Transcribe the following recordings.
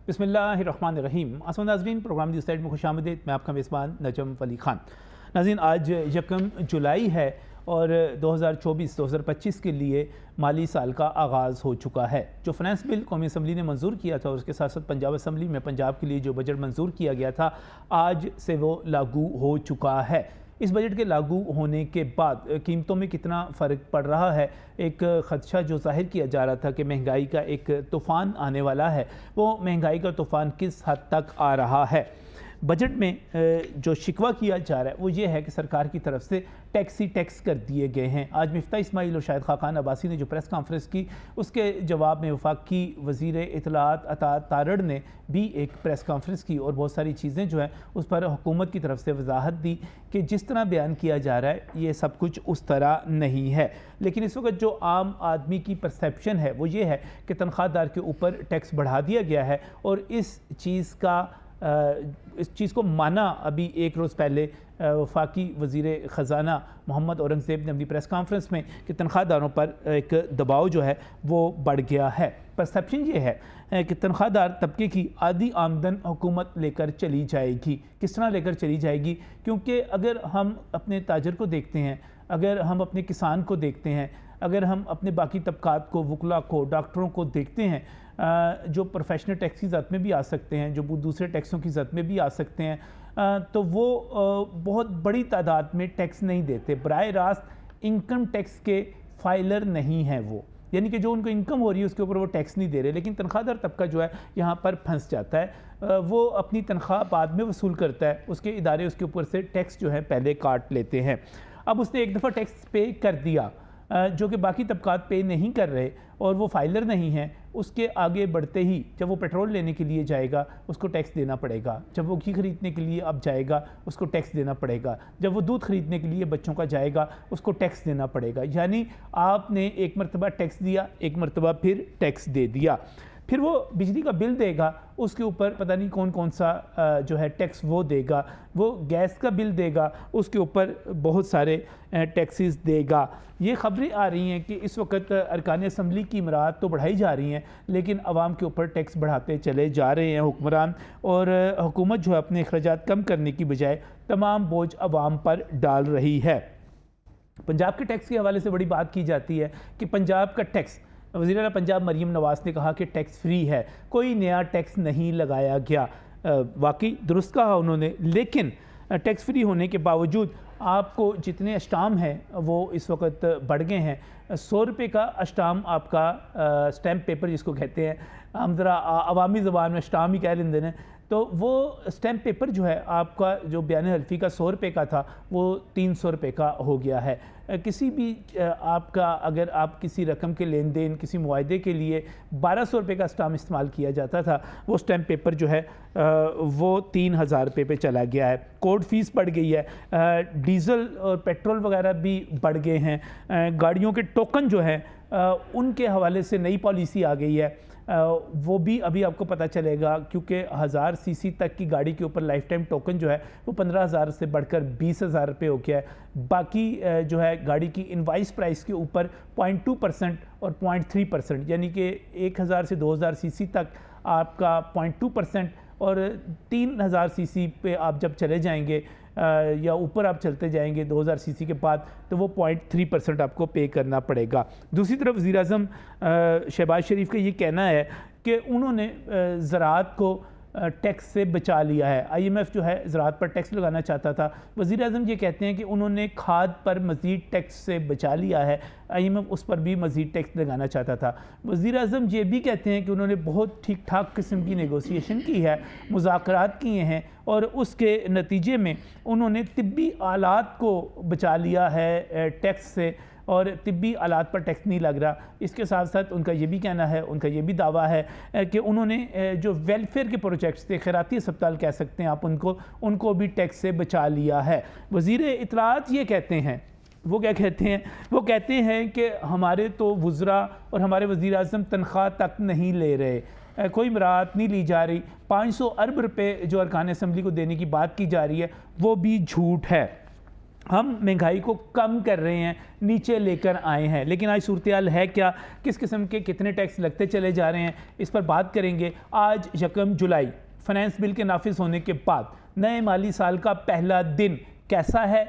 बिस्मिल्लाहिर्रहमानिर्रहीम। अस्सलाम नाज़रीन, प्रोग्राम दी साइड में खुशामदीद। मैं आपका मेज़बान नजम वली ख़ान। नाज़रीन, आज 1 जुलाई है और 2024-2025 के लिए माली साल का आगाज़ हो चुका है। जो फाइनेंस बिल कौमी असम्बली ने मंजूर किया था और उसके साथ साथ पंजाब असम्बली में पंजाब के लिए जो बजट मंजूर किया गया था, आज से वो लागू हो चुका है। इस बजट के लागू होने के बाद कीमतों में कितना फ़र्क पड़ रहा है, एक ख़दशा जो ज़ाहिर किया जा रहा था कि महंगाई का एक तूफ़ान आने वाला है, वो महंगाई का तूफ़ान किस हद तक आ रहा है। बजट में जो शिकवा किया जा रहा है वो ये है कि सरकार की तरफ से टैक्स ही टैक्स कर दिए गए हैं। आज मिफ्ता इस्माइल और शाहिद खाकान अब्बासी ने जो प्रेस कॉन्फ्रेंस की, उसके जवाब में वफाकी वज़ीर इत्तलात अता तारड़ ने भी एक प्रेस कॉन्फ्रेंस की और बहुत सारी चीज़ें जो हैं उस पर हुकूमत की तरफ से वजाहत दी कि जिस तरह बयान किया जा रहा है ये सब कुछ उस तरह नहीं है। लेकिन इस वक्त जो आम आदमी की परसेप्शन है वो ये है कि तनख्वाहदार के ऊपर टैक्स बढ़ा दिया गया है और इस चीज़ को माना अभी एक रोज़ पहले वफाकी वज़ीर ख़ज़ाना मोहम्मद औरंगज़ेब ने अपनी प्रेस कॉन्फ्रेंस में कि तनख्वाहदारों पर एक दबाव जो है वो बढ़ गया है। परसेप्शन ये है कि तनख्वाहदार तबके की आधी आमदन हुकूमत लेकर चली जाएगी। किस तरह लेकर चली जाएगी? क्योंकि अगर हम अपने ताजर को देखते हैं, अगर हम अपने किसान को देखते हैं, अगर हम अपने बाकी तबकात को, वकला को, डॉक्टरों को देखते हैं, जो प्रोफेशनल टैक्स की ज़द में भी आ सकते हैं, जो दूसरे टैक्सों की ज़द में भी आ सकते हैं, तो वो बहुत बड़ी तादाद में टैक्स नहीं देते। बराह रास्त इनकम टैक्स के फाइलर नहीं हैं वो, यानी कि जो उनको इनकम हो रही है उसके ऊपर वो टैक्स नहीं दे रहे। लेकिन तनख्वाहदार तबका जो है यहाँ पर फंस जाता है। वो अपनी तनख्वाह बाद में वसूल करता है, उसके इदारे उसके ऊपर से टैक्स जो है पहले काट लेते हैं। अब उसने एक दफ़ा टैक्स पे कर दिया जो कि बाकी तबकात पे नहीं कर रहे और वो फाइलर नहीं हैं, उसके आगे बढ़ते ही जब वो पेट्रोल लेने के लिए जाएगा उसको टैक्स देना पड़ेगा, जब वो घी खरीदने के लिए अब जाएगा उसको टैक्स देना पड़ेगा, जब वो दूध खरीदने के लिए बच्चों का जाएगा उसको टैक्स देना पड़ेगा। यानी आपने एक मरतबा टैक्स दिया, एक मरतबा फिर टैक्स दे दिया। फिर वो बिजली का बिल देगा, उसके ऊपर पता नहीं कौन कौन सा जो है टैक्स वो देगा। वो गैस का बिल देगा, उसके ऊपर बहुत सारे टैक्सेस देगा। ये खबरें आ रही हैं कि इस वक्त अरकान असम्बली की इमरात तो बढ़ाई जा रही हैं लेकिन आवाम के ऊपर टैक्स बढ़ाते चले जा रहे हैं हुक्मरान, और हुकूमत जो है अपने अखराजात कम करने की बजाय तमाम बोझ आवाम पर डाल रही है। पंजाब के टैक्स के हवाले से बड़ी बात की जाती है कि पंजाब का टैक्स, वज़ीर आला पंजाब मरीम नवाज़ ने कहा कि टैक्स फ्री है, कोई नया टैक्स नहीं लगाया गया। वाकई दुरुस्त कहा उन्होंने, लेकिन टैक्स फ्री होने के बावजूद आपको जितने अष्टाम हैं वो इस वक्त बढ़ गए हैं। 100 रुपये का अष्टाम आपका स्टैम्प पेपर जिसको कहते हैं, हम ज़रा अवामी ज़बान में अष्टाम ही कह लेंदे हैं, तो वो स्टैम्प पेपर जो है आपका जो बयान हल्फी का 100 रुपये का था वो 300 रुपये का हो गया है। किसी भी आपका अगर आप किसी रकम के लेन देन, किसी मुआहदे के लिए 1200 रुपये का स्टाम्प इस्तेमाल किया जाता था, वो स्टैम्प पेपर जो है वो 3000 रुपये पे चला गया है। कोर्ट फीस बढ़ गई है, डीज़ल और पेट्रोल वगैरह भी बढ़ गए हैं, गाड़ियों के टोकन जो हैं उनके हवाले से नई पॉलिसी आ गई है, वो भी अभी आपको पता चलेगा, क्योंकि 1000 सीसी तक की गाड़ी के ऊपर लाइफ टाइम टोकन जो है वो 15,000 से बढ़कर 20,000 रुपये हो गया है। बाकी जो है गाड़ी की इनवाइस प्राइस के ऊपर 0.2% और 0.3%, यानी कि 1000 से 2000 सीसी तक आपका 0.2% और 3000 सीसी पे आप जब चले जाएंगे या ऊपर आप चलते जाएंगे 2000 सीसी के बाद, तो वो 0.3% आपको पे करना पड़ेगा। दूसरी तरफ वज़ीर आज़म शहबाज शरीफ का ये कहना है कि उन्होंने ज़राअत को टैक्स से बचा लिया है। IMF जो है ज़राअत पर टैक्स लगाना चाहता था, वज़ीर आज़म ये कहते हैं कि उन्होंने खाद पर मज़ीद टैक्स से बचा लिया है, IMF उस पर भी मज़ीद टैक्स लगाना चाहता था। वज़ीर आज़म ये भी कहते हैं कि उन्होंने बहुत ठीक ठाक किस्म की नेगोशिएशन की है, मुज़ाकरात किए हैं और उसके नतीजे में उन्होंने तिब्बी आलात को बचा लिया है टैक्स से, और तिब्बी आलात पर टैक्स नहीं लग रहा। इसके साथ साथ उनका ये भी कहना है, उनका ये भी दावा है कि उन्होंने जो वेलफेयर के प्रोजेक्ट्स थे, खैराती अस्पताल कह सकते हैं आप उनको भी टैक्स से बचा लिया है। वज़ीर इत्तलात ये कहते हैं, वो क्या कहते हैं, वो कहते हैं कि हमारे तो वुज़रा और हमारे वज़ीर आज़म तनख्वाह तक नहीं ले रहे, कोई मराहत नहीं ली जा रही। 500 अरब रुपये जो अरकान असम्बली को देने की बात की जा रही है वो भी झूठ है। हम महंगाई को कम कर रहे हैं, नीचे लेकर आए हैं, लेकिन आज सूरत है क्या, किस किस्म के कितने टैक्स लगते चले जा रहे हैं, इस पर बात करेंगे। आज 1 जुलाई फाइनेंस बिल के नाफिज होने के बाद नए माली साल का पहला दिन कैसा है,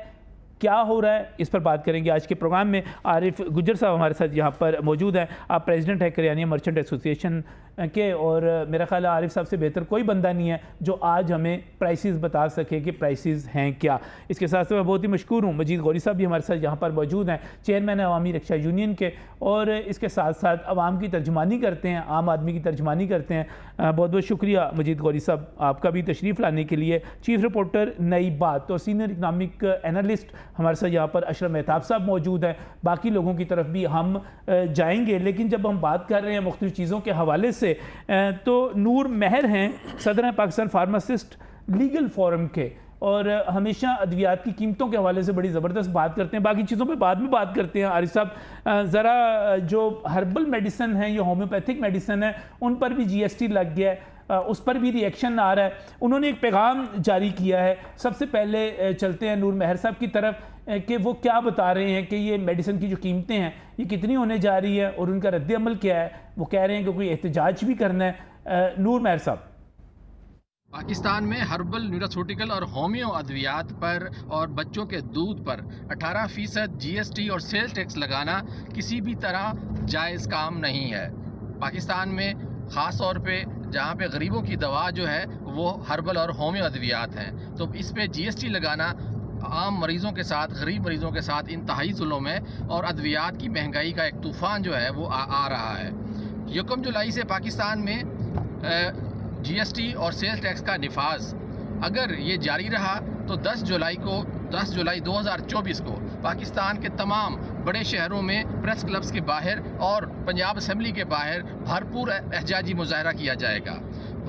क्या हो रहा है, इस पर बात करेंगे आज के प्रोग्राम में। आरिफ गुज्जर साहब हमारे साथ यहाँ पर मौजूद हैं। आप प्रेसिडेंट हैं करियानिया मर्चेंट एसोसिएशन के, और मेरा ख्याल है आरिफ साहब से बेहतर कोई बंदा नहीं है जो आज हमें प्राइसेस बता सके कि प्राइसेस हैं क्या। इसके साथ साथ मैं बहुत ही मशकूर हूँ, मजीद गौरी साहब भी हमारे साथ यहाँ पर मौजूद हैं, चेयरमैन है अवामी रिक्शा यूनियन के, और इसके साथ साथ आवाम की तर्जमानी करते हैं, आम आदमी की तर्जमानी करते हैं। बहुत बहुत शुक्रिया मजीद गौरी साहब आपका भी तशरीफ़ लाने के लिए। चीफ रिपोर्टर नई बात और सीनियर इकनॉमिक एनालिस्ट हमारे साथ यहाँ पर अशरफ मेहताब साहब मौजूद हैं। बाकी लोगों की तरफ भी हम जाएंगे, लेकिन जब हम बात कर रहे हैं मुख्तलिफ चीज़ों के हवाले से, तो नूर महर हैं सदर पाकिस्तान फार्मासिस्ट लीगल फोरम के, और हमेशा अद्वियात की कीमतों के हवाले से बड़ी ज़बरदस्त बात करते हैं। बाकी चीज़ों पे बाद में बात करते हैं। आरिफ साहब, ज़रा जो हर्बल मेडिसिन है, ये होम्योपैथिक मेडिसिन है, उन पर भी GST लग गया है, उस पर भी रिएक्शन आ रहा है। उन्होंने एक पैगाम जारी किया है। सबसे पहले चलते हैं नूर महर साहब की तरफ कि वो क्या बता रहे हैं कि ये मेडिसिन की जो कीमतें हैं ये कितनी होने जा रही है और उनका रद्द अमल क्या है। वो कह रहे हैं कि कोई एहतजाज भी करना है। नूर महर साहब, पाकिस्तान में हर्बल, न्यूरास्यूटिकल और होम्यो अद्वियात पर और बच्चों के दूध पर 18% GST और सेल टैक्स लगाना किसी भी तरह जायज़ काम नहीं है। पाकिस्तान में ख़ास तौर पे जहाँ पे गरीबों की दवा जो है वो हर्बल और होम्यो अद्वियात हैं, तो इस पे GST लगाना आम मरीज़ों के साथ, गरीब मरीज़ों के साथ इंतहाई जुल्म है, और अद्वियात की महंगाई का एक तूफ़ान जो है वो आ रहा है। 1 जुलाई से पाकिस्तान में GST और सेल टैक्स का निफाज अगर ये जारी रहा तो 10 जुलाई 2024 को पाकिस्तान के तमाम बड़े शहरों में प्रेस क्लब्स के बाहर और पंजाब असम्बली के बाहर भरपूर एहजाजी मुजाहरा किया जाएगा।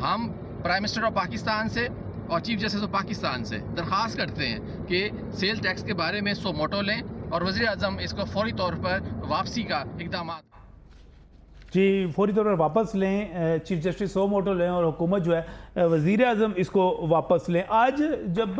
हम प्राइम मिनिस्टर ऑफ पाकिस्तान से और चीफ जस्टिस ऑफ पाकिस्तान से दरख्वास्त करते हैं कि सेल टैक्स के बारे में सो मोटो लें और वज़ीर आज़म इसको फौरी तौर पर वापसी का इक़दाम जी फौरी तौर पर वापस लें, चीफ जस्टिस सो मोटो लें और हुकूमत जो है वज़ीर आज़म इसको वापस लें। आज जब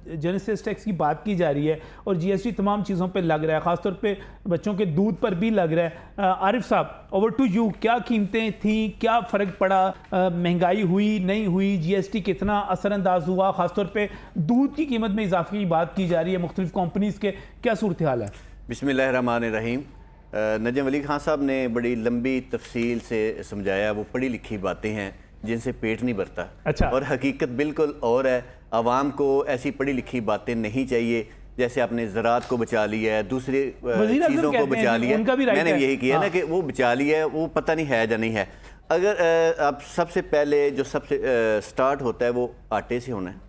जनरल सेल्स टैक्स की बात की जा रही है और GST तमाम चीज़ों पे लग रहा है, ख़ासतौर पे बच्चों के दूध पर भी लग रहा है, आरिफ साहब ओवर टू यू, क्या कीमतें थी, क्या फ़र्क पड़ा, महंगाई हुई नहीं हुई, GST कितना असरअंदाज हुआ, ख़ासतौर पर दूध की कीमत में इजाफे की बात की जा रही है मुख्तलिफ कंपनीज़ के, क्या सूरत हाल है? बिस्मिल्लाहिर्रहमानिर्रहीम। नजम अली खान साहब ने बड़ी लंबी तफसील से समझाया। वो पढ़ी लिखी बातें हैं जिनसे पेट नहीं भरता। अच्छा। और हकीकत बिल्कुल और है। आवाम को ऐसी पढ़ी लिखी बातें नहीं चाहिए। जैसे आपने ज़रात को बचा लिया है, दूसरी चीज़ों को बचा लिया है, मैंने यही किया ना कि वो बचा लिया है, वो पता नहीं है या नहीं है। अगर आप सबसे पहले जो सबसे स्टार्ट होता है वो आटे से होना है,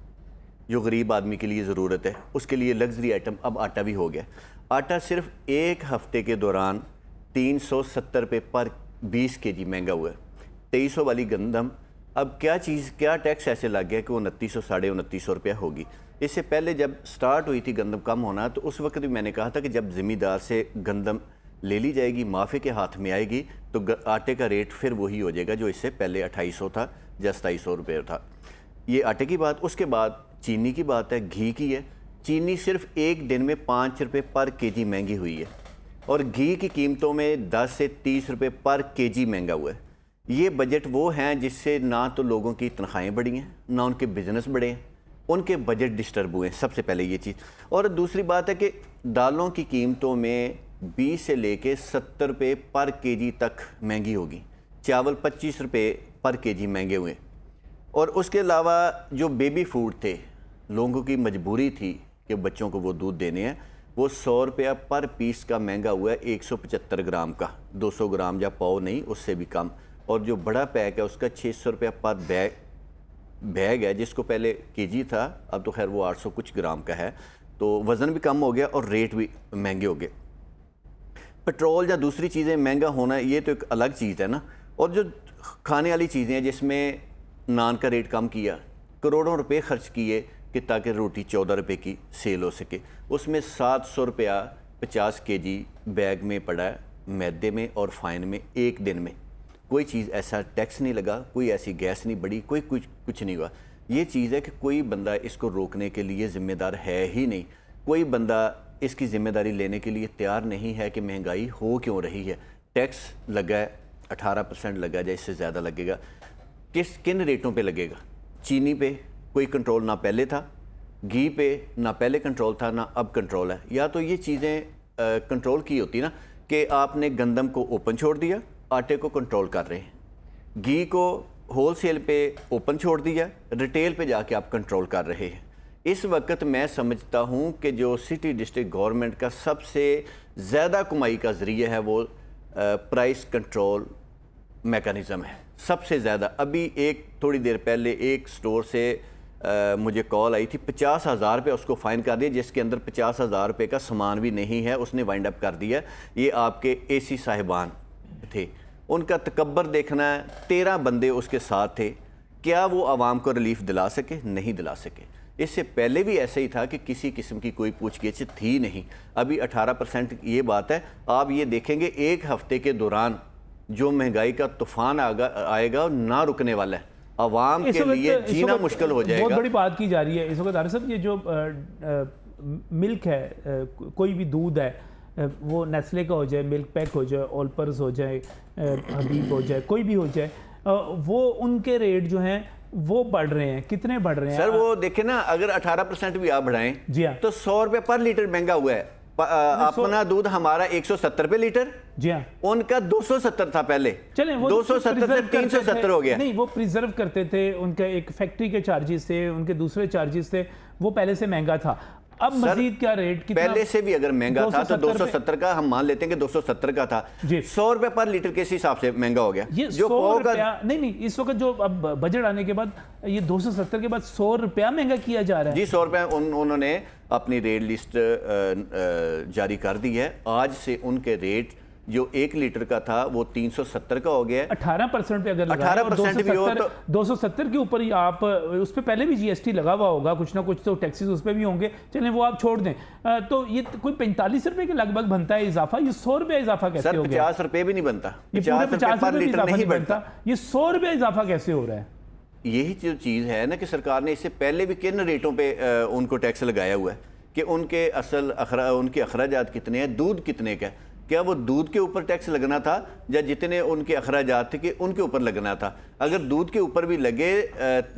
जो गरीब आदमी के लिए ज़रूरत है, उसके लिए लग्जरी आइटम। अब आटा भी हो गया। आटा सिर्फ एक हफ्ते के दौरान 370 रुपये पर 20 kg महंगा हुआ है। 2300 वाली गंदम अब क्या टैक्स ऐसे लग गया कि वो 2900 साढ़े 2900 रुपया होगी। इससे पहले जब स्टार्ट हुई थी गंदम कम होना, तो उस वक्त भी मैंने कहा था कि जब ज़मींदार से गंदम ले ली जाएगी, माफे के हाथ में आएगी, तो आटे का रेट फिर वही हो जाएगा जो इससे पहले 2800 था या 2700 रुपये था। ये आटे की बात। उसके बाद चीनी की बात है, घी की है। चीनी सिर्फ एक दिन में 5 रुपये पर kg महंगी हुई है, और घी की कीमतों में 10 से 30 रुपये पर kg महंगा हुआ है। ये बजट वो हैं जिससे ना तो लोगों की तनख्वाहें बढ़ी हैं, ना उनके बिजनेस बढ़े हैं, उनके बजट डिस्टर्ब हुए हैं। सबसे पहले ये चीज़। और दूसरी बात है कि दालों की कीमतों में 20 से लेके 70 रुपये पर kg तक महंगी होगी। चावल 25 रुपये पर kg महंगे हुए। और उसके अलावा जो बेबी फूड थे, लोगों की मजबूरी थी कि बच्चों को वो दूध देने हैं, वो 100 रुपया पर पीस का महंगा हुआ है 175 ग्राम का, 200 ग्राम या पाव नहीं, उससे भी कम। और जो बड़ा पैक है उसका 600 रुपया पर बैग है, जिसको पहले kg था, अब तो खैर वो 800 कुछ ग्राम का है। तो वज़न भी कम हो गया और रेट भी महंगे हो गए। पेट्रोल या दूसरी चीज़ें महंगा होना ये तो एक अलग चीज़ है ना। और जो खाने वाली चीज़ें हैं, जिसमें नान का रेट कम किया, करोड़ों रुपए खर्च किए कि ताकि रोटी 14 रुपये की सेल हो सके, उसमें 700 रुपया 50 kg बैग में पड़ा है, मैदे में और फाइन में। एक दिन में कोई चीज़ ऐसा टैक्स नहीं लगा, कोई ऐसी गैस नहीं बढ़ी, कुछ नहीं हुआ। ये चीज़ है कि कोई बंदा इसको रोकने के लिए ज़िम्मेदार है ही नहीं। कोई बंदा इसकी जिम्मेदारी लेने के लिए तैयार नहीं है कि महंगाई हो क्यों रही है। टैक्स लगा है 18% लगा है, इससे ज़्यादा लगेगा। किन रेटों पे लगेगा? चीनी पे कोई कंट्रोल ना पहले था, घी पे ना पहले कंट्रोल था ना अब कंट्रोल है। या तो ये चीज़ें कंट्रोल की होती ना कि आपने गंदम को ओपन छोड़ दिया, आटे को कंट्रोल कर रहे हैं, घी को होलसेल पे ओपन छोड़ दिया, रिटेल पे जाके आप कंट्रोल कर रहे हैं। इस वक्त मैं समझता हूँ कि जो सिटी डिस्ट्रिक्ट गवर्नमेंट का सबसे ज़्यादा कमाई का ज़रिया है वो प्राइस कंट्रोल मैकेनिज़्म है, सबसे ज़्यादा। अभी थोड़ी देर पहले एक स्टोर से मुझे कॉल आई थी, 50,000 रुपये उसको फ़ाइन कर दिया, जिसके अंदर 50,000 रुपये का सामान भी नहीं है, उसने वाइंड अप कर दिया। ये आपके एसी साहिबान थे, उनका तकब्बर देखना है। 13 बंदे उसके साथ थे, क्या वो आवाम को रिलीफ दिला सके? नहीं दिला सके। इससे पहले भी ऐसे ही था कि किसी किस्म की कोई पूछगिछ थी नहीं। अभी 18% ये बात है। आप ये देखेंगे एक हफ्ते के दौरान जो महंगाई का तूफान आएगा ना रुकने वाला है, आवाम के लिए जीना मुश्किल हो जाएगा। बहुत बड़ी बात की जा रही है इस वक्त आरिफ साहब, ये जो मिल्क है, कोई भी दूध है, वो नेस्ले का हो जाए, मिल्क पैक हो जाए, ऑलपर्स हो जाए, हबीब हो जाए, कोई भी हो जाए, वो उनके रेट जो हैं वो बढ़ रहे हैं। कितने बढ़ रहे हैं सर? वो देखे ना, अगर 18% भी आप बढ़ाएं जी हाँ, तो 100 रुपये पर लीटर महंगा हुआ है। अपना दूध हमारा 170 रुपये लीटर, जी हाँ, उनका 270 था पहले। चले वो 270 से 370 हो गया। नहीं, वो प्रिजर्व करते थे, उनका एक फैक्ट्री के चार्जेस थे, उनके दूसरे चार्जेस थे, वो पहले से महंगा था। अब मजीद क्या रेट? कितना? पहले से भी अगर महंगा था तो 270 का हम मान लेते हैं कि 270 का था, 100 रुपए पर लीटर के हिसाब से महंगा हो गया। ये जो 100 रुपया नहीं, इस वक्त जो अब बजट आने के बाद ये 270 के बाद 100 रुपया महंगा किया जा रहा है। जी, 100 रुपया उन्होंने अपनी रेट लिस्ट जारी कर दी है। आज से उनके रेट जो 1 लीटर का था वो 370 का हो गया है। 18% पे अगर 18% भी हो तो 270 के ऊपर ही आप उस पर पहले भी जीएसटी लगा हुआ होगा, कुछ ना कुछ तो टैक्सेस उस पर भी होंगे, चलें वो आप छोड़ दें, तो ये कोई 45 रुपए के लगभग बनता है इजाफा। ये 100 रुपया इजाफा कैसे हो गया? 50 रुपए भी नहीं बनता, ये 50 पर लीटर नहीं बनता। ये 100 रुपया इजाफा कैसे हो रहा है? यही जो चीज़ है ना कि सरकार ने इससे पहले भी किन रेटों पे उनको टैक्स लगाया हुआ है कि उनके उनके अखराजात कितने हैं, दूध कितने का है। क्या वो दूध के ऊपर टैक्स लगना था या जितने उनके अखराजात थे कि उनके ऊपर लगना था? अगर दूध के ऊपर भी लगे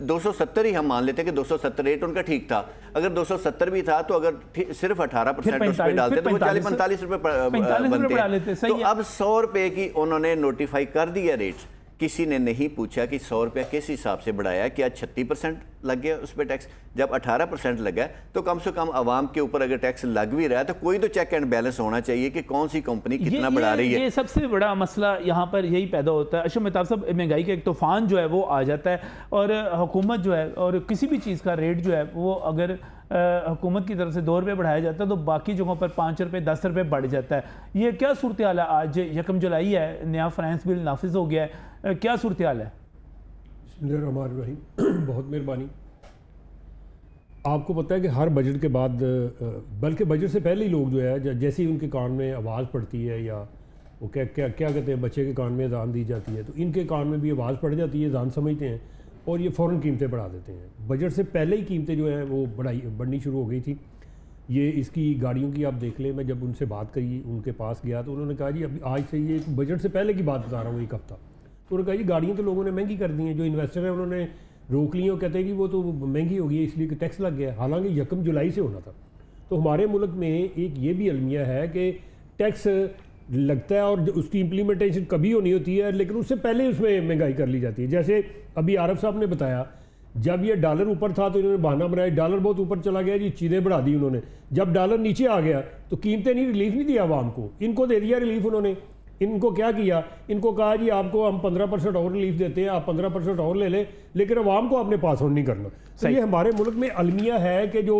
270 ही हम मान लेते हैं कि 270 रेट उनका ठीक था। अगर 270 भी था तो अगर सिर्फ 18% उस पर डालते तो वो 40-45 रुपये बनते। तो अब 100 रुपये की उन्होंने नोटिफाई कर दिया रेट। किसी ने नहीं पूछा कि 100 रुपया किस हिसाब से बढ़ाया, क्या 36% लग गया उस पर टैक्स? जब 18% लगा तो कम से कम आवाम के ऊपर अगर टैक्स लग भी रहा है तो कोई तो चेक एंड बैलेंस होना चाहिए कि कौन सी कंपनी कितना बढ़ा रही है। ये सबसे बड़ा मसला यहाँ पर यही पैदा होता है। अशरफ मेहताब साहब, महंगाई का एक तूफान जो है वो आ जाता है और हुकूमत जो है और किसी भी चीज़ का रेट जो है वो अगर हुकूमत की तरफ से 2 रुपये बढ़ाया जाता है तो बाकी जगहों पर 5 रुपये 10 रुपये बढ़ जाता है। ये क्या सूरत हाल है? आज 1 जुलाई है, नया फाइनेंस बिल नाफिज हो गया है, क्या सूरत हाल है? बहुत मेहरबानी। आपको पता है कि हर बजट के बाद, बल्कि बजट से पहले ही लोग जो है जैसे ही उनके कान में आवाज़ पड़ती है या वो क्या कहते हैं, बच्चे के कान में अजान दी जाती है तो इनके कान में भी आवाज़ पड़ जाती है, अजान समझते हैं और ये फ़ौरन कीमतें बढ़ा देते हैं। बजट से पहले ही कीमतें जो हैं वो बढ़नी शुरू हो गई थी। ये इसकी गाड़ियों की आप देख लें, मैं जब उनसे बात करी, उनके पास गया तो उन्होंने कहा जी अभी आज से ये बजट से पहले की बात बता रहा हूँ, 1 हफ्ता। तो उन्होंने कहा जी गाड़ियाँ तो लोगों ने महंगी कर दी हैं, जो इन्वेस्टर हैं उन्होंने रोक ली और कहते हैं कि वो तो महंगी हो गई है इसलिए कि टैक्स लग गया, हालांकि 1 जुलाई से होना था। तो हमारे मुल्क में एक ये भी अलमिया है कि टैक्स लगता है और उसकी इम्प्लीमेंटेशन कभी होनी होती है, लेकिन उससे पहले उसमें महंगाई कर ली जाती है। जैसे अभी आरिफ साहब ने बताया, जब ये डॉलर ऊपर था तो इन्होंने बहाना बनाया, डॉलर बहुत ऊपर चला गया जी, चीज़ें बढ़ा दी उन्होंने। जब डॉलर नीचे आ गया तो कीमतें नहीं, रिलीफ नहीं दिया आवाम को, इनको दे दिया रिलीफ उन्होंने। इनको क्या किया, इनको कहा जी आपको हम 15% और रिलीफ देते हैं, आप 15% और ले लें, लेकिन आवाम को आपने पास ऑन नहीं करना। तो ये हमारे मुल्क में अलमिया है कि जो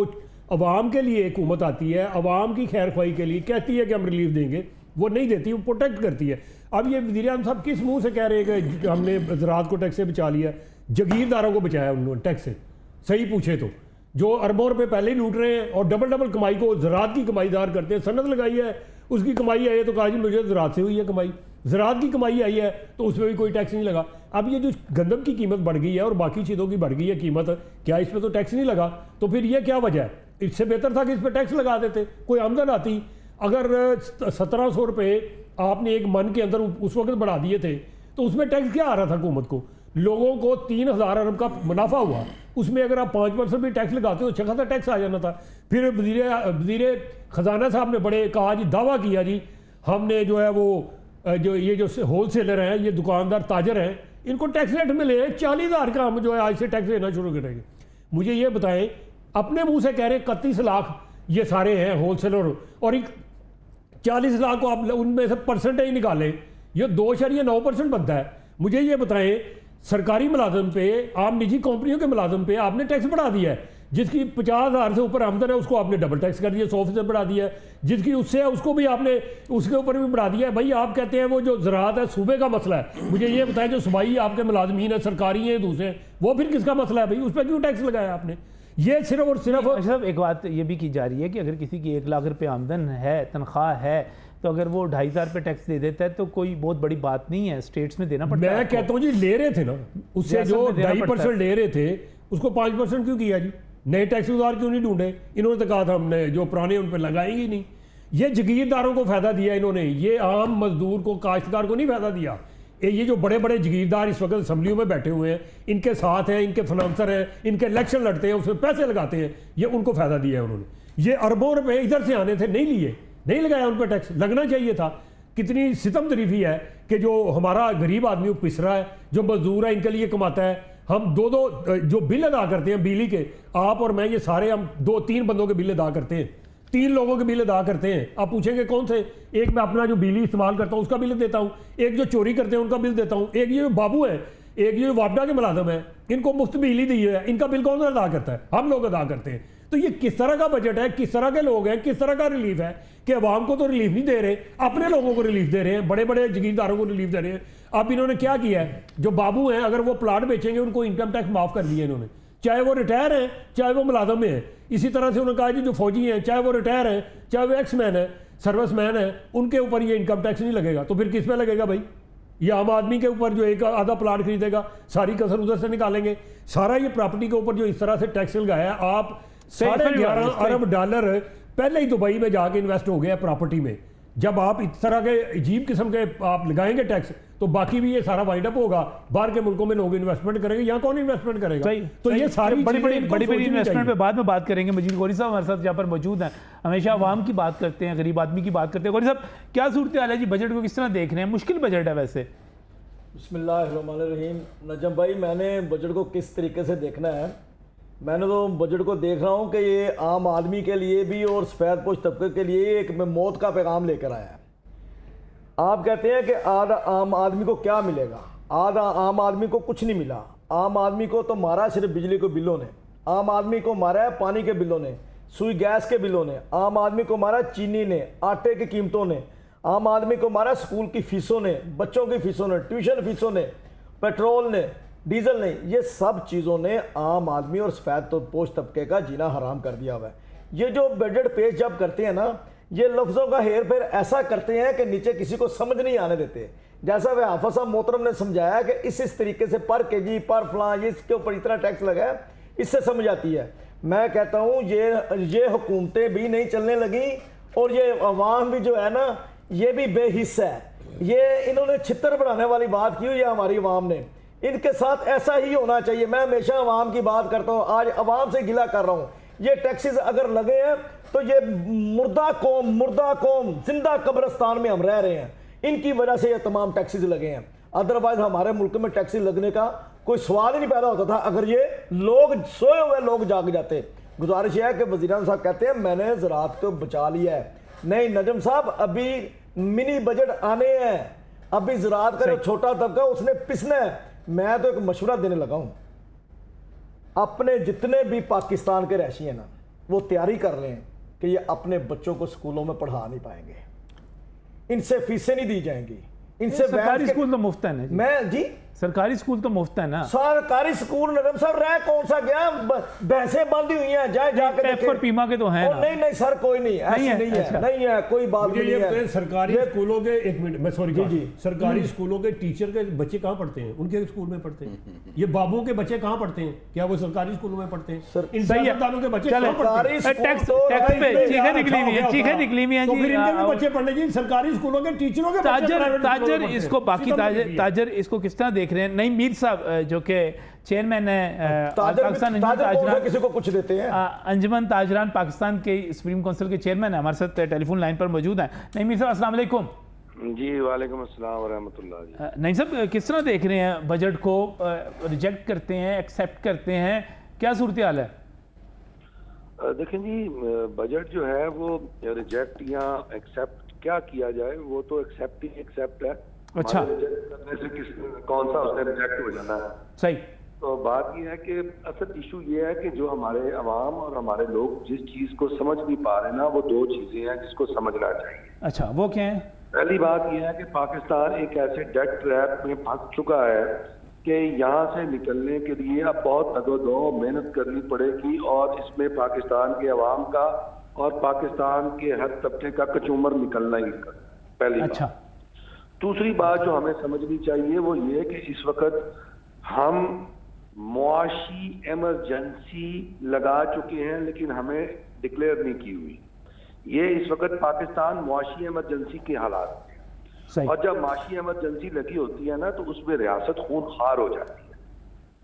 अवाम के लिए हुकूमत आती है, अवाम की खैर ख्वाही के लिए कहती है कि हम रिलीफ देंगे, वो नहीं देती, वो प्रोटेक्ट करती है। अब ये वज़ीर-ए-आज़म साहब किस मुंह से कह रहे हैं कि हमने ज़राअत को टैक्स से बचा लिया? जगीरदारों को बचाया उन्होंने टैक्स से। सही पूछे तो जो अरबों रुपए पहले ही लूट रहे हैं और डबल कमाई को ज़राअत की कमाईदार करते हैं। सनत लगाई है, उसकी कमाई आई है तो कहा जी मुझे ज़राअत से हुई है कमाई, ज़राअत की कमाई आई है तो उसमें भी कोई टैक्स नहीं लगा। अब ये जो गंदम की कीमत बढ़ गई है और बाकी चीज़ों की बढ़ गई है कीमत, क्या इस पर तो टैक्स नहीं लगा? तो फिर ये क्या वजह है? इससे बेहतर था कि इस पर टैक्स लगा देते, कोई आमदन आती। अगर 1700 रुपये आपने एक मन के अंदर उस वक्त बढ़ा दिए थे तो उसमें टैक्स क्या आ रहा था हुकूमत को? लोगों को 3000 अरब का मुनाफा हुआ, उसमें अगर आप 5% भी टैक्स लगाते हो अच्छा खासा टैक्स आ जाना था। फिर वज़ीर ख़जाना साहब ने बड़े कहा जी, दावा किया जी हमने जो है वो जो ये जो होल सेलर हैं, ये दुकानदार ताजर हैं, इनको टैक्स रेट मिले 40,000 का हम जो है आज से टैक्स लेना शुरू करेंगे। मुझे ये बताएं, अपने मुंह से कह रहे 31 लाख ये सारे हैं होल सेलर, और 40 लाख को आप उनमें से परसेंटेज निकालें, ये 2.9% बनता है। मुझे ये बताएं, सरकारी मुलाजम पे, आम निजी कंपनियों के मुलाजम पे आपने टैक्स बढ़ा दिया है। जिसकी 50,000 से ऊपर आमदन है उसको आपने डबल टैक्स कर दिया, 100% बढ़ा दिया है। जिसकी उससे है उसको भी आपने उसके ऊपर भी बढ़ा दिया है। भाई आप कहते हैं वो जो ज़राअत है सूबे का मसला है, मुझे ये बताएं जो सूबाई आपके मुलाजमीन है, सरकारी हैं, दूसरे हैं, वो फिर किसका मसला है भाई? उस पर क्यों टैक्स लगाया आपने? ये सिर्फ और सिर्फ अच्छा, एक बात ये भी की जा रही है कि अगर किसी की 1 लाख रुपये आमदन है, तनख्वाह है, तो अगर वो 2,500 पे टैक्स दे देता है तो कोई बहुत बड़ी बात नहीं है, स्टेट्स में देना पड़ता है। मैं कहता हूँ जी, ले रहे थे ना उससे जो 2.5% ले रहे थे उसको 5% क्यों किया जी? नए टैक्स गुजार क्यों नहीं ढूंढे? इन्होंने तो कहा था हमने जो पुराने उन पर लगाएंगे नहीं। ये जगीरदारों को फायदा दिया इन्होंने, ये आम मजदूर को, काश्तकार को नहीं फायदा दिया। ये जो बड़े बड़े जगीरदार इस वक्त असम्बलियों में बैठे हुए हैं, इनके साथ हैं, इनके फाइनेंसर हैं, इनके इलेक्शन लड़ते हैं, उसमें पैसे लगाते हैं, ये उनको फायदा दिया है उन्होंने। ये अरबों रुपए इधर से आने थे, नहीं लिए, नहीं लगाया उन पर टैक्स, लगना चाहिए था। कितनी सितम तरीफी है कि जो हमारा गरीब आदमी वो पिस रहा है, जो मजदूर है इनके लिए कमाता है। हम दो जो बिल अदा करते हैं बिजली के, आप और मैं, ये सारे हम 2-3 बंदों के बिल अदा करते हैं, 3 लोगों के बिल अदा करते हैं। आप पूछेंगे कौन से? एक मैं अपना जो बिजली इस्तेमाल करता हूँ उसका बिल देता हूँ, एक जो चोरी करते हैं उनका बिल देता हूँ, एक ये जो बाबू है, एक ये वापडा के मुलाजम है, इनको मुफ्त बिजली दी है, इनका बिल कौन अदा करता है? हम लोग अदा करते हैं। तो ये किस तरह का बजट है, किस तरह के लोग हैं, किस तरह का रिलीफ है कि अवाम को तो रिलीफ नहीं दे रहे, अपने लोगों को रिलीफ दे रहे हैं, बड़े बड़े जगीरदारों को रिलीफ दे रहे हैं। अब इन्होंने क्या किया है, जो बाबू हैं अगर वो प्लाट बेचेंगे उनको इनकम टैक्स माफ कर दिया इन्होंने, चाहे वो रिटायर हैं चाहे वो मुलाजम में है। इसी तरह से उन्होंने कहा कि जो फौजी हैं चाहे वो रिटायर हैं चाहे वो एक्समैन है, सर्विस मैन है, उनके ऊपर ये इनकम टैक्स नहीं लगेगा। तो फिर किस पे लगेगा भाई? ये आम आदमी के ऊपर जो एक आधा प्लाट खरीदेगा, सारी कसर उधर से निकालेंगे। सारा ये प्रॉपर्टी के ऊपर जो इस तरह से टैक्स लगाया है, आप 11.5 अरब डॉलर पहले ही दुबई में जाके इन्वेस्ट हो गया प्रॉपर्टी में। जब आप इस तरह के अजीब किस्म के आप लगाएंगे टैक्स, तो बाकी भी ये सारा वाइंड अप होगा, बाहर के मुल्कों में लोग इन्वेस्टमेंट करेंगे, यहाँ कौन इन्वेस्टमेंट करेगा? तो ये सारी बड़ी इन्वेस्टमेंट पे बाद में बात करेंगे। मजीद गौरी साहब हमारे साथ यहाँ पर मौजूद हैं, हमेशा अवाम की बात करते हैं, गरीब आदमी की बात करते हैं। गौरी साहब, क्या सूरत हाल है जी? बजट को किस तरह देख रहे हैं? मुश्किल बजट है वैसे। बिस्मिल्लाहिर्रहमानिर्रहीम। नजम भाई, मैंने बजट को किस तरीके से देखना है, मैंने तो बजट को देख रहा हूँ कि ये आम आदमी के लिए भी और सफ़ेद पोश तबके के लिए एक मौत का पैगाम लेकर आया है। आप कहते हैं कि आधा आम आदमी को क्या मिलेगा? आधा आम आदमी को कुछ नहीं मिला। आम आदमी को तो मारा सिर्फ बिजली के बिलों ने, आम आदमी को मारा है पानी के बिलों ने, सुई गैस के बिलों ने, आम आदमी को मारा चीनी ने, आटे की कीमतों ने, आम आदमी को मारा स्कूल की फीसों ने, बच्चों की फीसों ने, ट्यूशन फीसों ने, पेट्रोल ने, डीजल ने। ये सब चीज़ों ने आम आदमी और सफ़ेद पोश तबके का जीना हराम कर दिया हुआ है। ये जो बजट पेश जब करते हैं ना, ये लफ्ज़ों का हेर फेर ऐसा करते हैं कि नीचे किसी को समझ नहीं आने देते। जैसा वह हाफिज़ साहब मोहतरम ने समझाया कि इस तरीके से पर केजी पर फलां ये इसके ऊपर इतना टैक्स लगा है, इससे समझ आती है। मैं कहता हूँ ये हुकूमतें भी नहीं चलने लगी और ये अवाम भी जो है ना ये भी बेहिस्स है। ये इन्होंने छितर बढ़ाने वाली बात की हुई है हमारी अवाम ने, इनके साथ ऐसा ही होना चाहिए। मैं हमेशा अवाम की बात करता हूँ, आज अवाम से गिला कर रहा हूँ। ये टैक्सेस अगर लगे हैं तो ये मुर्दा कौम जिंदा कब्रिस्तान में हम रह रहे हैं, इनकी वजह से ये तमाम टैक्सेस लगे हैं। अदरवाइज हमारे मुल्क में टैक्सेस लगने का कोई सवाल ही नहीं पैदा होता था अगर ये लोग सोए हुए लोग जाग जाते। गुजारिश है कि वज़ीर साहब कहते हैं मैंने ज़राअत को बचा लिया है। नहीं नजम साहब, अभी मिनी बजट आने हैं, अभी ज़राअत का जो छोटा तबका उसने पिसना है। मैं तो एक मशवरा देने लगा हूं, अपने जितने भी पाकिस्तान के रहशी हैं ना, वो तैयारी कर रहे हैं कि ये अपने बच्चों को स्कूलों में पढ़ा नहीं पाएंगे, इनसे फीसें नहीं दी जाएंगी, इनसे सरकारी स्कूल तो मुफ्त है ना मैं जी सरकारी स्कूल तो मुफ्त है ना। सरकारी स्कूल नरम साहब रह कौन सा गया, भैंसें बंधी हुई हैं, जाए जाके पेपर पीमा के तो हैं ना। नहीं नहीं सर कोई नहीं, ऐसी नहीं है, अच्छा। नहीं है, कोई बात नहीं है। सरकारी स्कूलों के, एक मिनट मैं सॉरी जी, सरकारी स्कूलों के टीचर के बच्चे कहाँ पढ़ते हैं? उनके स्कूल में पढ़ते हैं। ये बाबुओं के बच्चे कहाँ पढ़ते हैं? क्या वो सरकारी स्कूलों में पढ़ते हैं? इन सियासतदानों के बच्चे कहाँ पढ़ते हैं? टैक्स पे चीखें निकली हुई है, चीखें निकली हुई हैं जी। फिर इनके भी बच्चे पढ़ने जी, सरकारी स्कूलों के टीचरों के ताजर इसको बाकी ताजर इसको किस तरह देख रहे हैं? नहीं मीर साहब जो कि चेयरमैन है पाकिस्तान ताजरान, किसी को कुछ देते हैं, अंजुमन ताजरान पाकिस्तान के सुप्रीम काउंसिल के चेयरमैन है, हमारे साथ टेलीफोन लाइन पर मौजूद है। नहीं मीर साहब अस्सलाम वालेकुम। जी वालेकुम अस्सलाम व रहमतुल्लाह जी। नहीं साहब किस तरह देख रहे हैं बजट को? रिजेक्ट करते हैं, एक्सेप्ट करते हैं, क्या सूरत हाल है? देखें जी, बजट जो है वो रिजेक्ट या एक्सेप्ट क्या किया जाए, वो तो एक्सेप्ट ही एक्सेप्ट है। अच्छा, रिजेक्ट करने से कौन सा उसने रिजेक्ट हो जाना है? सही। तो बात ये है कि असल इशू ये है कि जो हमारे अवाम और हमारे लोग जिस चीज को समझ नहीं पा रहे ना, वो दो चीजें हैं जिसको समझना चाहिए। अच्छा, वो क्या है? पहली बात यह है कि पाकिस्तान एक ऐसे डेट ट्रैप में फंस चुका है कि यहाँ से निकलने के लिए अब बहुत दगोदो मेहनत करनी पड़ेगी, और इसमें पाकिस्तान के अवाम का और पाकिस्तान के हर तबके का कचूमर निकलना ही निकलना, पहली अच्छा। बात। दूसरी बात जो हमें समझनी चाहिए वो ये कि इस वक्त हम मुआशी इमरजेंसी लगा चुके हैं, लेकिन हमें डिक्लेयर नहीं की हुई। ये इस वक्त पाकिस्तान मुआशी इमरजेंसी के हालात में, और जब मुआशी इमरजेंसी लगी होती है ना, तो उसमें रियासत खूनखार हो जाती है,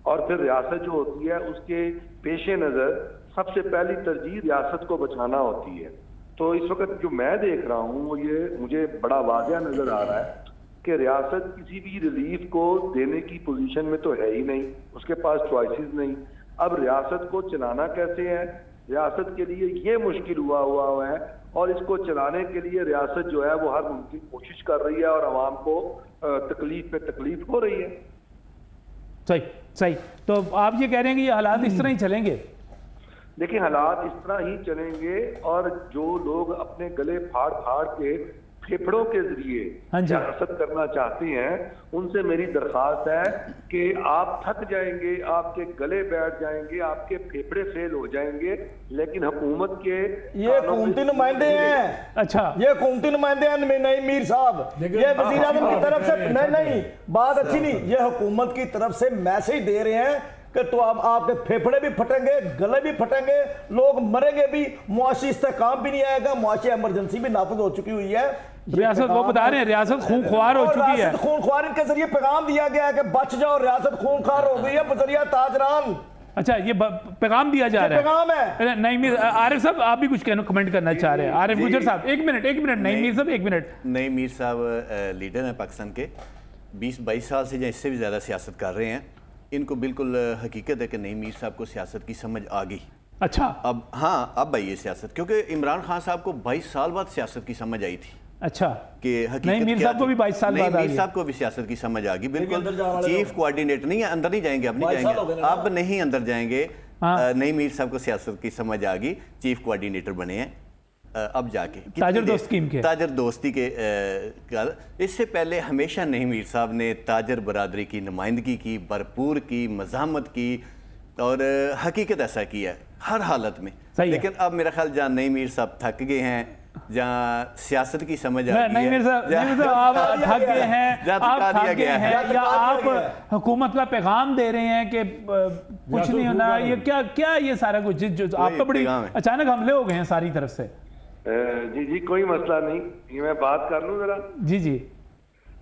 और फिर रियासत जो होती है उसके पेश नज़र सबसे पहली तरजीह रियासत को बचाना होती है। तो इस वक्त जो मैं देख रहा हूँ वो ये मुझे बड़ा वाज़िया नज़र आ रहा है कि रियासत किसी भी रिलीफ को देने की पोजीशन में तो है ही नहीं, उसके पास चॉइसेस नहीं। अब रियासत को चलाना कैसे है, रियासत के लिए ये मुश्किल हुआ है, और इसको चलाने के लिए रियासत जो है वो हर मुमकिन कोशिश कर रही है, और आवाम को तकलीफ पे तकलीफ हो रही है। सही सही। तो आप ये कह रहे हैं कि ये हालात इस तरह ही चलेंगे? देखिए, हालात इस तरह ही चलेंगे, और जो लोग अपने गले फाड़ फाड़ के फेफड़ों के जरिए सियासत करना चाहते हैं, उनसे मेरी दरखास्त है कि आप थक जाएंगे, आपके गले बैठ जाएंगे, आपके फेफड़े फेल हो जाएंगे, लेकिन हुकूमत के ये हुकूमती नुमाइंदे हैं। अच्छा, ये हुकूमती नुमाइंदे हैं। नहीं मीर साहब, ये वज़ीर आज़म की तरफ से नहीं बात अच्छी नहीं, ये हुकूमत की तरफ से मैसेज दे रहे हैं कि तो अब आपके फेफड़े भी फटेंगे, गले भी फटेंगे, लोग मरेंगे भी, मुआशी इस्तेहकाम भी नहीं आएगा, मुआशी इमरजेंसी भी नाफिज हो चुकी हुई है। रियासत वो बता रहे हैं रियासत खूनख्वार हो चुकी है। खूनख्वार के जरिए पैगाम दिया गया है कि बच जाओ, रियासत खूनख्वार हो गई है बजरिया ताजरान। अच्छा, ये पैगाम दिया जा रहा है? पैगाम है। नहीं मीर आरिफ साहब, आप भी कुछ कमेंट करना चाह रहे हैं? आरिफ गुजर साहब, एक मिनट। नहीं मीर साहब, एक मिनट। नहीं मीर साहब लीडर हैं पाकिस्तान के, 20-22 साल से या इससे भी ज़्यादा सियासत कर रहे हैं। इनको बिल्कुल हकीकत है कि नहीं मीर साहब को सियासत की समझ आ गई। अच्छा, अब हाँ, अब आई है सियासत, क्योंकि इमरान खान साहब को 22 साल बाद सियासत की समझ आई थी। अच्छा, कि हकीकत नहीं मीर साहब को भी 22 साल बाद आ गई। मीर साहब को भी सियासत की समझ आ गई, बिल्कुल। चीफ कोऑर्डिनेटर नहीं है, अंदर नहीं जाएंगे, अब नहीं अंदर जाएंगे। नहीं मीर साहब को सियासत की समझ आ गई, चीफ कोऑर्डिनेटर बने हैं अब जाके ताजर दोस्त स्कीम के, ताजर दोस्ती के इससे पहले हमेशा नहीं मीर साहब ने ताजर बरादरी की नुमाइंदगी की, भरपूर की, मज़ामत की, और हकीकत ऐसा किया है हर हालत में। लेकिन अब मेरा ख्याल जहाँ नहीं मीर साहब थक गए हैं, जहाँ सियासत की समझ आ गई है, आप थक गए हैं, या आप हुकूमत का पैगाम दे रहे हैं कि कुछ नहीं होना, ये क्या ये सारा कुछ जो आप तो बड़ी अचानक हमले हो गए हैं सारी तरफ से? जी कोई मसला नहीं, ये मैं बात कर लूँ जरा। जी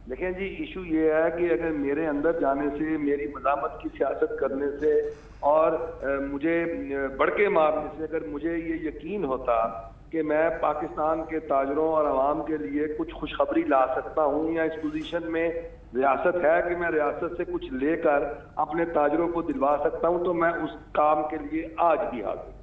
देखें जी, इशू ये है कि अगर मेरे अंदर जाने से, मेरी मज़ामत की सियासत करने से और मुझे बड़के मारने से अगर मुझे ये यकीन होता कि मैं पाकिस्तान के ताजरों और आवाम के लिए कुछ खुशखबरी ला सकता हूँ, या इस पोजीशन में रियासत है कि मैं रियासत से कुछ लेकर अपने ताजरों को दिलवा सकता हूँ, तो मैं उस काम के लिए आज भी हाजिर,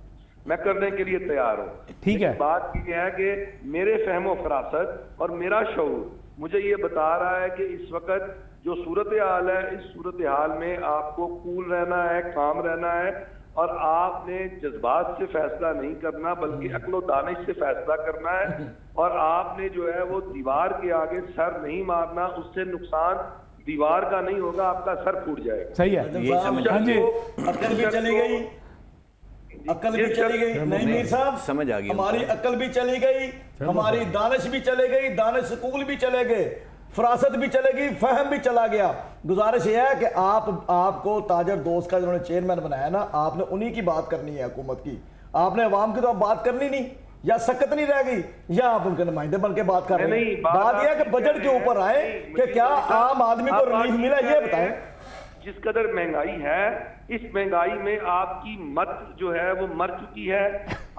मैं करने के लिए तैयार हूँ। ठीक है, बात ये है कि मेरे फहमो फरासत और मेरा शऊर मुझे ये बता रहा है कि इस वक्त जो सूरत हाल है, इस सूरत हाल में आपको कूल रहना है, काम रहना है, और आपने जज्बात से फैसला नहीं करना बल्कि अक्ल दानिश से फैसला करना है, और आपने जो है वो दीवार के आगे सर नहीं मारना, उससे नुकसान दीवार का नहीं होगा, आपका सर फूट जाएगा। सही है, ये समझ हाँ जी, अक्ल भी चली गई, अक्ल भी चली गई। नहीं मीर साहब, समझ आ गई, हमारी अक्ल भी चली गई, हमारी दानिश भी चले गई, दानिश स्कूल भी चले गए, फरासत भी चलेगी, फहम भी चला गया। गुजारिश यह है कि आपको ताजर दोस्त का जिन्होंने चेयरमैन बनाया ना, आपने उन्हीं की बात करनी है हुकूमत की। आपने अवाम की तो अब बात करनी नहीं, या सकत नहीं रह गई, या आप उनके नुमाइंदे बन के बात कर रहे हैं। बात यह है कि बजट के ऊपर आए कि क्या आम आदमी को रिलीफ मिला, ये बताएं। जिस कदर महंगाई है, इस महंगाई में आपकी मत जो है वो मर चुकी है,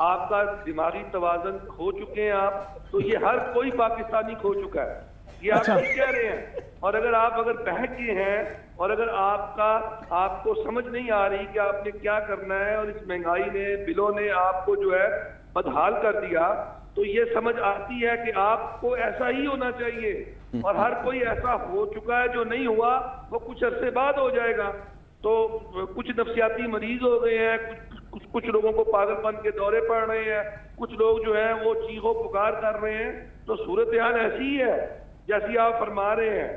आपका दिमागी तवाज़ुन खो चुके हैं आप, तो ये हर कोई पाकिस्तानी खो चुका है, ये आप सही कह रहे हैं। और अगर बहके हैं और अगर आपको समझ नहीं आ रही कि आपने क्या करना है, और इस महंगाई ने, बिलों ने आपको जो है बदहाल कर दिया, तो ये समझ आती है कि आपको ऐसा ही होना चाहिए। और हर कोई ऐसा हो चुका है, जो नहीं हुआ वो कुछ अरसे बाद हो जाएगा। तो कुछ नफ्सियाती मरीज हो गए हैं, कुछ लोगों को पागलपन के दौरे पड़ रहे हैं, कुछ लोग जो है वो चीखो पुकार कर रहे हैं। तो सूरत हाल ऐसी ही है जैसी आप फरमा रहे हैं,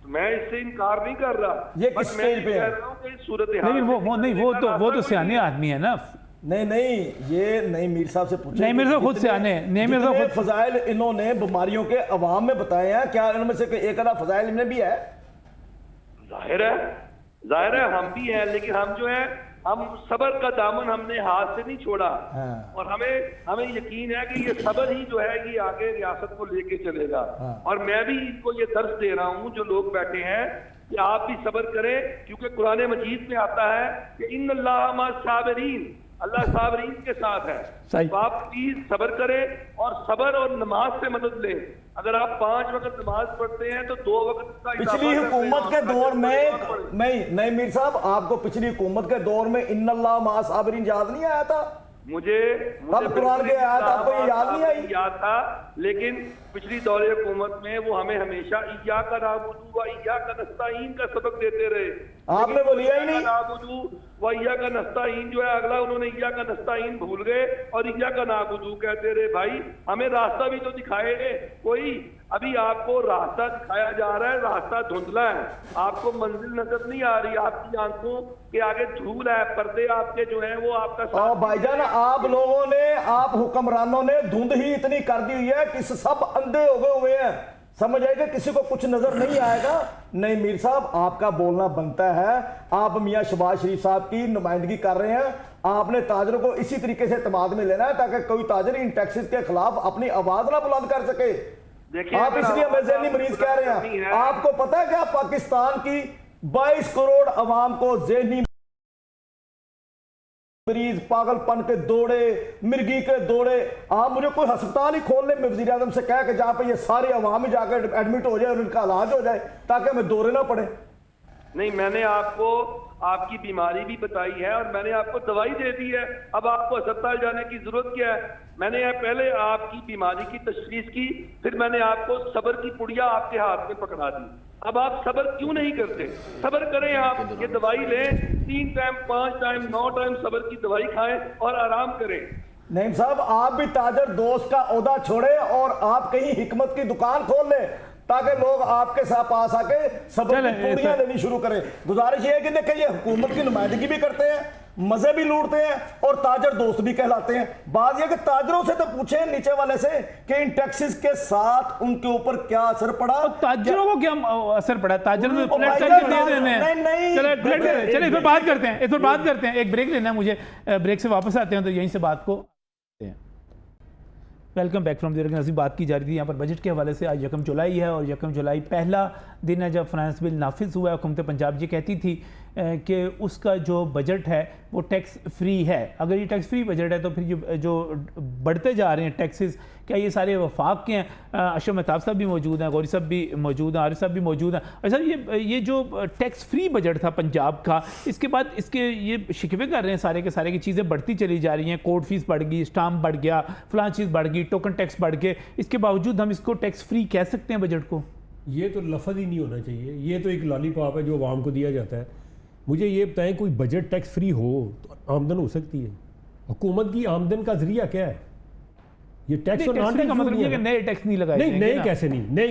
तो मैं इससे इनकार नहीं कर रहा। ये किस स्टेज पे है? कह रहा हूं कि सूरत हाल नहीं वो तो सियाने आदमी है ना। नहीं, ये नहीं मीर साहब से पूछे। नहीं, मिर्जा खुद सियाने हैं, नहीं मिर्जा खुद फजाइल इन्होंने बीमारियों के अवाम में बताए हैं, क्या इनमें से एक आधा फजाइल इनमें भी है? जाहिर है हम भी हैं, लेकिन हम जो है हम सबर का दामन हमने हाथ से नहीं छोड़ा। हाँ। और हमें यकीन है कि ये सबर ही जो है ये आगे रियासत को लेके चलेगा। हाँ। और मैं भी इनको ये दर्ज दे रहा हूँ जो लोग बैठे हैं कि आप भी सबर करें, क्योंकि कुरान मजीद में आता है कि इन्नल्लाह मअस साबिरीन, अल्लाह साबरीन के साथ है। तो आप प्लीज सबर करें और सबर और नमाज से मदद लें। अगर आप 5 वक्त नमाज पढ़ते हैं तो 2 वक्त का पिछली हुकूमत के दौर में नहीं मीर साहब, आपको पिछली हुकूमत के दौर में इन्नल्लाह मअस साबिरीन याद नहीं आया था? मुझे कुरान के आयत आपको ये याद नहीं आई? याद था, लेकिन पिछली दौरे हुकूमत में वो हमें हमेशा इय्याका नअबुदु व इय्याका नस्तईन का सबक देते रहे। आपने वो लिया ही नहीं। नअबुदु व इय्याका नस्तईन जो है अगला उन्होंने इय्याका नस्तईन भूल गए और इय्याका नअबुदु कहते रहे। भाई हमें रास्ता भी तो दिखाए कोई। अभी आपको रास्ता दिखाया जा रहा है, रास्ता धुंधला है, आपको मंजिल नजर नहीं आ रही, आपकी आंखों के आगे धूल है, पर्दे आपके जो है वो आपका। भाईजान आप लोगों ने, आप हुक्मरानों ने धुंध ही इतनी कर दी हुई है कि सब अंधे हो गए हुए हैं, समझ आएगा किसी को कुछ नजर नहीं आएगा। नहीं मीर साहब, आपका बोलना बनता है, आप मियां शहबाज शरीफ साहब की नुमाइंदगी कर रहे हैं। आपने ताजरों को इसी तरीके से इत्मीनान में लेना है ताकि कोई ताजर इन टैक्सेस के खिलाफ अपनी आवाज ना बुलंद कर सके। आप इसलिए हमें ज़हनी मरीज कह रहे हैं। आपको पता है क्या पाकिस्तान की 22 करोड़ अवाम को ज़हनी मरीज, पागलपन के दौड़े, मिर्गी के दौड़े। आप मुझे कोई अस्पताल ही खोल ले, मैं वज़ीर आज़म से कह के जहां पे ये सारे अवाम ही जाकर एडमिट हो जाए और उनका इलाज हो जाए ताकि हमें दौड़े ना पड़े। नहीं, मैंने आपको आपकी बीमारी भी बताई है और मैंने आपको दवाई दे दी है। अब आपको अस्पताल जाने की जरूरत क्या है? मैंने पहले आपकी बीमारी की तशखीस की, फिर मैंने आपको सब्र की पुड़िया आपके हाथ में पकड़ा दी। अब आप सब्र क्यों नहीं करते? सब्र करें, आप ये दवाई लें, 3 टाइम 5 टाइम 9 टाइम सब्र की दवाई खाएं और आराम करें। नहीं साहब, आप भी ताजर दोस्त का ओहदा छोड़े और आप कहीं हिकमत की दुकान खोल लें ताकि लोग आपके साथ पास आके सब्र की पूड़ियां लेनी शुरू करें। गुजारिश ये है कि देखिए, ये हुकूमत की नुमाइंदगी भी करते हैं, मजे भी लूटते हैं और ताजर दोस्त भी कहलाते हैं। बात यह कि ताजरों से तो पूछे नीचे वाले से कि इन टैक्सेस के साथ उनके ऊपर क्या असर पड़ा। ताजरों को क्या असर पड़ा? ताजरों ने चलिए इस पर बात करते हैं, एक ब्रेक लेना है मुझे, ब्रेक से वापस आते हैं तो यहीं से बात को। वेलकम बैक फ्रॉम द नज़ीम। बात की जा रही थी यहाँ पर बजट के हवाले से। आज 1 जुलाई है और 1 जुलाई पहला दिन है जब फाइनेंस बिल नाफिज हुआ है। हुकूमत पंजाब ये कहती थी कि उसका जो बजट है वो टैक्स फ्री है। अगर ये टैक्स फ्री बजट है तो फिर जो बढ़ते जा रहे हैं टैक्सेस, क्या ये सारे वफाक के हैं? अशरफ महताब साहब भी मौजूद हैं, गौरी साहब भी मौजूद हैं, आरिफ साहब भी मौजूद हैं। और सर ये जो टैक्स फ्री बजट था पंजाब का, इसके बाद इसके ये शिकवे कर रहे हैं सारे के सारे की चीज़ें बढ़ती चली जा रही हैं। कोर्ट फीस बढ़ गई, स्टाम्प बढ़ गया, फलां चीज़ बढ़ गई, टोकन टैक्स बढ़ गए। इसके बावजूद हम इसको टैक्स फ्री कह सकते हैं बजट को? ये तो लफ्ज़ ही नहीं होना चाहिए, ये तो एक लॉलीपॉप है जो आवाम को दिया जाता है। मुझे ये बताएं, कोई बजट टैक्स फ्री हो तो आमदन हो सकती है? हुकूमत की आमदन का जरिया क्या है? ये टैक्स और नॉन का टैक्स मतलब ये कि नए टैक्स नहीं लगाए नहीं, जाएंगे नए ना।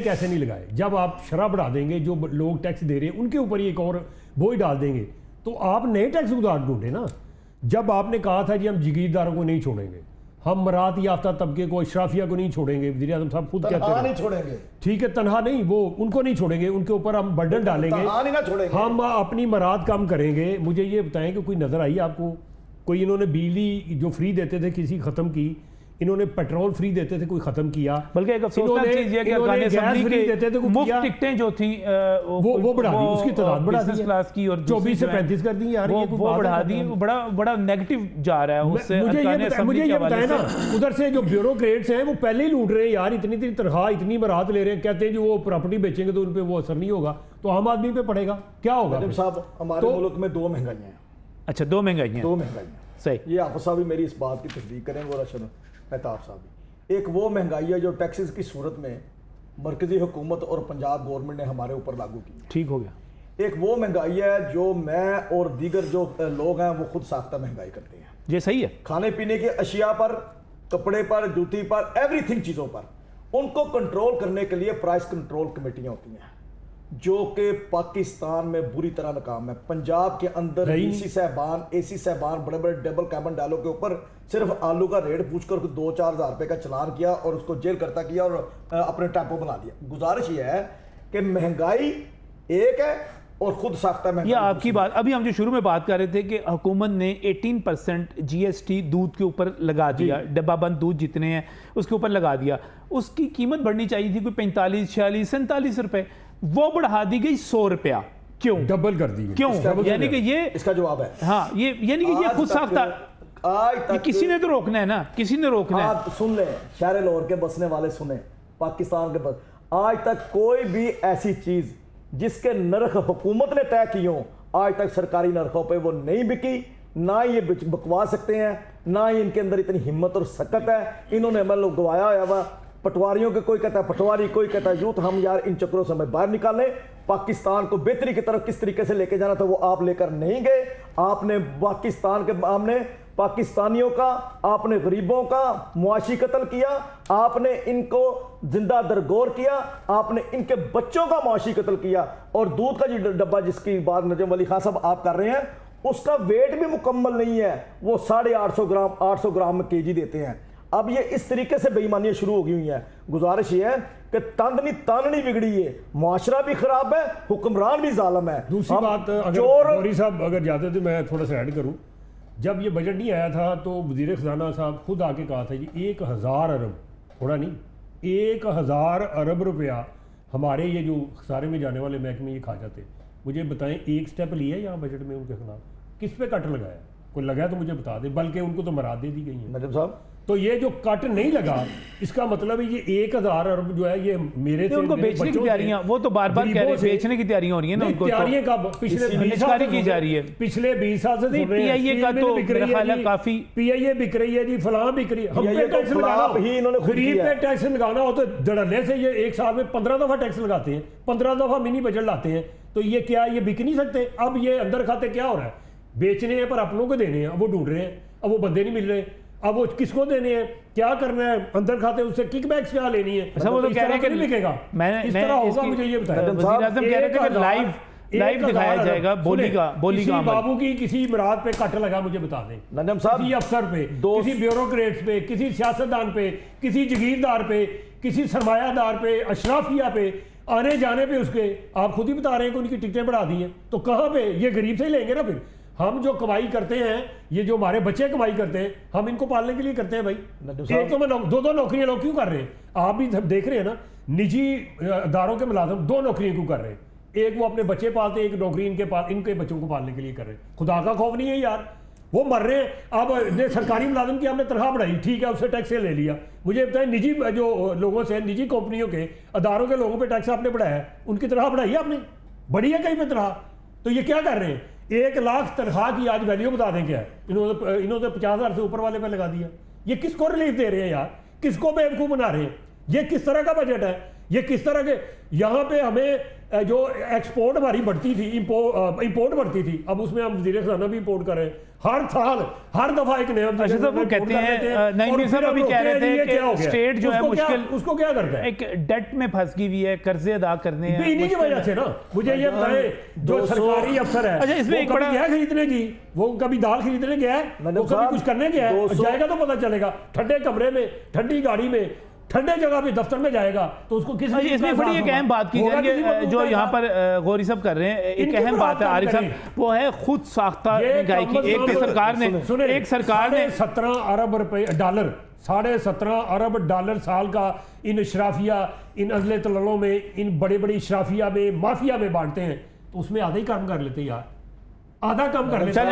कैसे नहीं लगाए। जब आप शराब बढ़ा देंगे, जो लोग टैक्स दे रहे हैं उनके ऊपर एक और बोझ डाल देंगे, तो आप नए टैक्स गुजार ढूंढे ना। जब आपने कहा था जी हम जागीरदारों को नहीं छोड़ेंगे, हम मरात याफ्ता तबके को, अशराफिया को नहीं छोड़ेंगे, वज़ीर आज़म साहब खुद कहते हैं नहीं छोड़ेंगे, ठीक है, तनहा नहीं, वो उनको नहीं छोड़ेंगे, उनके ऊपर हम बर्डन डालेंगे, ना छोड़ेंगे। हम अपनी मरात कम करेंगे। मुझे ये बताएं कि कोई नज़र आई आपको कोई इन्होंने बिजली जो फ्री देते थे किसी ख़त्म की, इन्होंने पेट्रोल फ्री देते थे कोई ख़त्म किया, बल्कि एक अफसोसनाक चीज़ ये कि अफगान असम्बली के मुफ्त टिकटें जो थी वो बढ़ा दी, उसकी तादाद बढ़ा दी, क्लास की और 24 से 35 कर दी यार, वो बढ़ा दी। बड़ा नेगेटिव जा रहा है उससे। मुझे ये बताया ना, उधर से जो ब्यूरोक्रेट्स हैं वो पहले ही लूट रहे हैं यार, इतनी तनख्वाह, इतनी मरात ले रहे हैं, कहते हैं जो वो प्रॉपर्टी बेचेंगे तो उन पे वो असर नहीं होगा, तो आम आदमी पे पड़ेगा, क्या होगा साहब? हमारे मुल्क में 2 महंगाइयाँ हैं। अच्छा, 2 महंगाइयाँ, 2 महंगाइयाँ, सही। ये आफत साहब भी मेरी इस बात की तस्दीक करेंगे और अशर मेहताब साहब भी। एक वो महंगाई है जो टैक्सेस की सूरत में मरकजी हुकूमत और पंजाब गवर्नमेंट ने हमारे ऊपर लागू की। ठीक हो गया। एक वो महंगाई है जो मैं और दीगर जो लोग हैं वो खुद साख्ता महंगाई करते हैं। ये सही है। खाने पीने की अशिया पर, कपड़े पर, जूती पर, एवरीथिंग चीज़ों पर, उनको कंट्रोल करने के लिए प्राइस कंट्रोल कमेटियाँ होती हैं जो कि पाकिस्तान में बुरी तरह नाकाम है। पंजाब के अंदर एसी साहबान बड़े बड़े डबल कैबिन डालों के ऊपर सिर्फ आलू का रेट पूछकर 2-4 हज़ार रुपये का चलान किया और उसको जेल करता किया और अपने टेम्पो बना दिया। गुजारिश ये है कि महंगाई एक है और खुद साख्ता महंगाई। ये आपकी बात, अभी हम जो शुरू में बात कर रहे थे कि हुकूमत ने 18% GST दूध के ऊपर लगा दिया, डब्बा बंद दूध जितने हैं उसके ऊपर लगा दिया। उसकी कीमत बढ़नी चाहिए थी कोई 45, 46, 47 रुपए, वो बढ़ा दी गई 100 रुपया। क्यों डबल कर दी? क्यों? यानी कि ये इसका जवाब है हाँ, ये यानी कि ये खुद साख्ता, आज तक किसी ने तो रोकना है ना, किसी ने रोकना है। आप सुन ले, शहर लाहौर के बसने वाले सुने, पाकिस्तान के बस, आज तक कोई भी ऐसी चीज जिसके नर्ख हुकूमत ने तय की हो, आज तक सरकारी नरखों पे वो नहीं बिकी। ना ये बकवा सकते हैं, ना ही इनके अंदर इतनी हिम्मत और सकत है। इन्होंने मतलब गवाया हुआ हुआ पटवारियों के, कोई कहता है पटवारी, कोई कहता है यूथ। हम यार इन चक्रों से हमें बाहर निकालें। पाकिस्तान को बेहतरी की तरफ किस तरीके से लेके जाना था वो आप लेकर नहीं गए। आपने पाकिस्तान के सामने पाकिस्तानियों का, आपने गरीबों का मुआशी कत्ल किया, आपने इनको जिंदा दरगोर किया, आपने इनके बच्चों का मुआशी कत्ल किया। और दूध का जो डब्बा जिसकी बात नजम अली खान साहब आप कर रहे हैं, उसका वेट भी मुकम्मल नहीं है, वो 850 ग्राम 800 ग्राम में केजी देते हैं। अब ये इस तरीके से बेईमानियां शुरू हो गई हुई हैं। गुजारिश ये है कि तंदनी ताननी बिगड़ी है, मुआशरा भी खराब है, हुक्मरान भी जालिम है। दूसरी बात, अगर गौरी साहब अगर जाते तो मैं थोड़ा सा ऐड करूं, जब ये बजट नहीं आया था तो वज़ीर ख़ज़ाना साहब खुद आके कहा था जी 1000 अरब, थोड़ा नहीं 1000 अरब रुपया हमारे ये जो खसारे में जाने वाले महकमे ये खा जाते। मुझे बताएं एक स्टेप लिया यहाँ बजट में उनके खिलाफ, किस पे कट लगाया? कोई लगाया तो मुझे बता दे, बल्कि उनको तो मराद दे दी गई है। नजम साहब, तो ये जो कट नहीं लगा, इसका मतलब है ये 1000 अरब जो है ये मेरे से उनको बेचने की तैयारियां, वो तो बार-बार कह रहे हैं बेचने की तैयारियां हो रही है ना, उनको तैयारियां का पिछले 20 साल की जा रही है, पिछले 20 साल से सुन रहे हैं। पीआईए का तो मेरा ख्याल है काफी पीआईए बिक रही है जी, फलां बिक रही है। हम पे टैक्स लगाना ही इन्होंने गरीब पे टैक्स लगाना हो तो धड़ल्ले से ये एक साल में 15 दफा टैक्स लगाते हैं, 15 दफा मिनी बजट लाते हैं, तो ये क्या ये बिक नहीं सकते? अब ये अंदर खाते क्या हो रहा है, बेचने हैं पर अपनों को देने हैं, अब वो ढूंढ रहे हैं, अब वो बंदे नहीं मिल रहे, अब वो किसको देने हैं, क्या करना है, अंदर खाते उससे किकबैक्स क्या लेनी है। अच्छा, वो तो कह रहे हैं कि लिखेगा इस तरह होगा, मुझे ये बताया। वज़ीर आज़म कह रहे थे कि लाइव दिखाया जाएगा बोली का बाबू की किसी मुराद पे कट लगा, मुझे बता दें नजम साहब, किसी अफसर पे, किसी ब्यूरोक्रेट्स पे, किसी सियासतदान पे, किसी जगीरदार पे, किसी सरमायादार पे, अशराफिया पे, आने जाने पे उसके आप खुद ही बता रहे हैं कि उनकी टिकटें बढ़ा दी हैं, तो कहाँ पे? ये गरीब से ही लेंगे ना। फिर हम जो कमाई करते हैं, ये जो हमारे बच्चे कमाई करते हैं, हम इनको पालने के लिए करते हैं भाई। एक तो मैं 2-2 नौकरियां लोग क्यों कर रहे हैं? आप भी देख रहे हैं ना, निजी इदारों के मुलाजिम 2 नौकरियां क्यों कर रहे हैं? एक वो अपने बच्चे पालते हैं, एक नौकरी इनके बच्चों को पालने के लिए कर रहे हैं। खुदा का खौफ नहीं है यार, वो मर रहे हैं। अब सरकारी मुलाजिम की हमने तनख्वाह बढ़ाई, ठीक है, उससे टैक्स ले लिया। मुझे बताएं, निजी जो लोगों से, निजी कंपनियों के अदारों के लोगों पे टैक्स आपने बढ़ाया है, उनकी तनख्वाह बढ़ाई है आपने? बढ़ी है कहीं पे तनख्वाह? तो ये क्या कर रहे हैं? 1 लाख तनख्वाह की आज वैल्यू बता दें क्या है? इन्होंने 50,000 से ऊपर वाले पे लगा दिया। ये किसको रिलीफ दे रहे हैं यार? किसको बेवकूफ़ बना रहे हैं? ये किस तरह का बजट है? ये किस तरह के? यहाँ पे हमें जो एक्सपोर्ट हमारी बढ़ती थी, इंपोर्ट बढ़ती थी, अब उसमें हम वज़ीर ख़ज़ाना भी इंपोर्ट कर रहे हैं हर साल, हर दफा एक नया। अच्छा तो वो कहते हैं नहीं साहब अभी कह रहे थे कि स्टेट जो है मुश्किल, उसको क्या करता है, एक डेट में फंस गई हुई है, कर्जे अदा करने हैं इन्हीं की वजह से ना। मुझे ये बताएं, जो सरकारी अफसर है अच्छा इसमें एक बड़ा गया खरीदने की, वो कभी दाल खरीदने गया है, वो कभी कुछ करने गया है, जाएगा तो पता चलेगा। ठंडे कमरे में, ठंडी गाड़ी में, ठंडे जगह पे दफ्तर में जाएगा तो उसको किस इसमें बड़ी एक अहम बात की जाएगी जो यहाँ पर गौरी साहब कर रहे हैं, एक अहम बात है आरिफ साहब, वो है खुद साख्ता महंगाई की। एक सरकार ने 17 अरब रुपए डॉलर, 17.5 अरब डॉलर साल का इन इशराफिया, इन अजले तललों में, इन बड़े बड़ी इशराफिया में, माफिया में बांटते हैं, तो उसमें आधा ही काम कर लेते यार, आधा कम कर लेते हैं।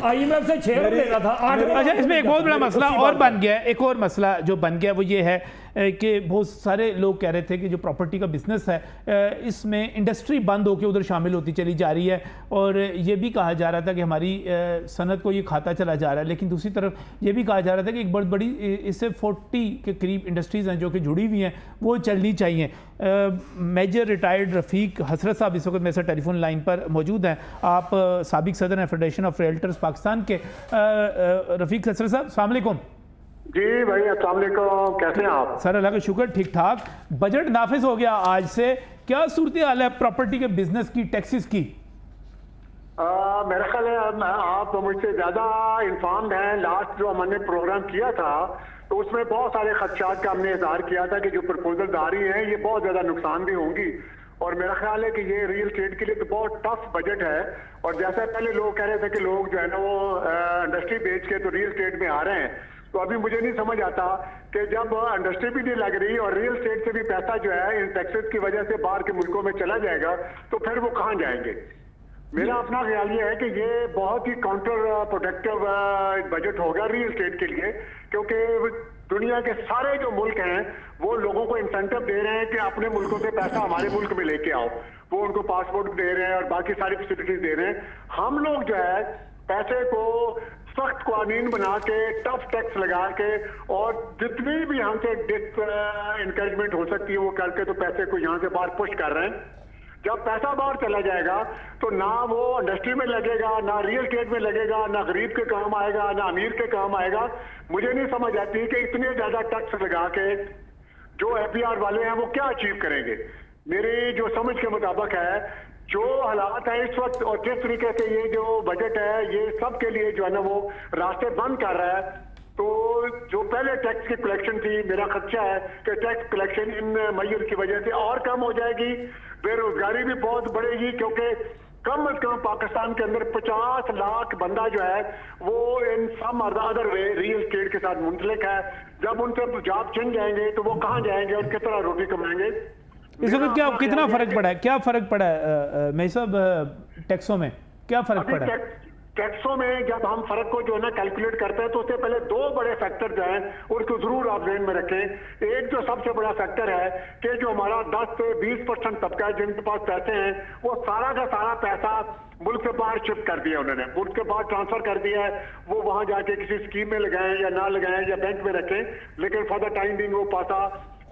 IMF से 6 लेना था। अच्छा इसमें एक बहुत बड़ा मसला और बन गया है, एक और मसला जो बन गया वो ये है कि बहुत सारे लोग कह रहे थे कि जो प्रॉपर्टी का बिजनेस है इसमें इंडस्ट्री बंद होकर उधर शामिल होती चली जा रही है, और ये भी कहा जा रहा था कि हमारी सनत को ये खाता चला जा रहा है। लेकिन दूसरी तरफ ये भी कहा जा रहा था कि एक बहुत बड़ी इससे 40 के करीब इंडस्ट्रीज़ हैं जो कि जुड़ी हुई हैं, वो चलनी चाहिए। मेजर रिटायर्ड रफ़ीक हसरत साहब इस वक्त मेरे साथ टेलीफोन लाइन पर मौजूद हैं। आप साबिक सदर हैं फेडरेशन ऑफ रियल्टर्स पाकिस्तान के। रफ़ीक हसरत साहब अस्सलाम वालेकुम। जी भाई अस्सलाम वालेकुम, कैसे हैं आप? सर अल्लाह का शुक्र, ठीक ठाक। बजट नाफिज हो गया आज से, क्या सूरत हाल है प्रॉपर्टी के बिजनेस की, टैक्सेस की? मेरा ख्याल है आप मुझसे ज़्यादा इन्फॉर्म्ड हैं। लास्ट जो हमने प्रोग्राम किया था तो उसमें बहुत सारे खदशात का हमने इजहार किया था कि जो प्रपोजल्स आ रही हैं ये बहुत ज़्यादा नुकसानदेह होंगी, और मेरा ख्याल है कि ये रियल एस्टेट के लिए तो बहुत टफ बजट है। और जैसा पहले लोग कह रहे थे कि लोग जो है ना वो इंडस्ट्री बेच के तो रियल एस्टेट में आ रहे हैं, तो अभी मुझे नहीं समझ आता कि जब इंडस्ट्री भी नहीं लग रही और रियल एस्टेट से भी पैसा जो है इन टैक्सेस की वजह से बाहर के मुल्कों में चला जाएगा तो फिर वो कहाँ जाएंगे। मेरा अपना ख्याल ये है कि ये बहुत ही काउंटर प्रोडक्टिव बजट होगा रियल एस्टेट के लिए, क्योंकि दुनिया के सारे जो मुल्क हैं वो लोगों को इंसेंटिव दे रहे हैं कि अपने मुल्कों से पैसा हमारे मुल्क में लेके आओ, वो उनको पासपोर्ट दे रहे हैं और बाकी सारी फैसिलिटीज दे रहे हैं। हम लोग जो है पैसे को सख्त कानून बना के, टफ टैक्स लगा के, और जितनी भी हमसे इंकरेजमेंट हो सकती है वो करके तो पैसे को यहाँ से बाहर पुश कर रहे हैं। जब पैसा बाहर चला जाएगा तो ना वो इंडस्ट्री में लगेगा, ना रियल एस्टेट में लगेगा, ना गरीब के काम आएगा, ना अमीर के काम आएगा। मुझे नहीं समझ आती कि इतने ज्यादा टैक्स लगा के जो FBR वाले हैं वो क्या अचीव करेंगे। मेरी जो समझ के मुताबिक है, जो हालात है इस वक्त और जिस तरीके से ये जो बजट है ये सब के लिए जो है ना वो रास्ते बंद कर रहा है, तो जो पहले टैक्स की कलेक्शन थी, मेरा खदशा है कि टैक्स कलेक्शन इन मईर की वजह से और कम हो जाएगी, बेरोजगारी भी बहुत बढ़ेगी, क्योंकि कम अज कम पाकिस्तान के अंदर 50 लाख बंदा जो है वो in some other way real estate के साथ मुंसलिक है। जब उनसे जॉब छिन जाएंगे तो वो कहाँ जाएंगे और किस तरह रोटी कमाएंगे। इस वक्त क्या कितना फर्क पड़ा है, क्या फर्क पड़ा है मैं सब टैक्सों में क्या फर्क पड़ा है? टैक्सों में जब हम फर्क को जो है ना कैलकुलेट करते हैं तो उससे पहले 2 बड़े फैक्टर जो हैं उसको जरूर आप ध्यान में रखें। एक जो सबसे बड़ा फैक्टर है कि जो हमारा 10 से 20% तबका है जिनके पास पैसे हैं वो सारा का सारा पैसा मुल्क से बाहर शिफ्ट कर दिया, उन्होंने मुल्क के बाहर ट्रांसफर कर दिया है। वो वहां जाके किसी स्कीम में लगाएं या ना लगाएं या बैंक में रखें, लेकिन फॉर द टाइम बिंग वो पैसा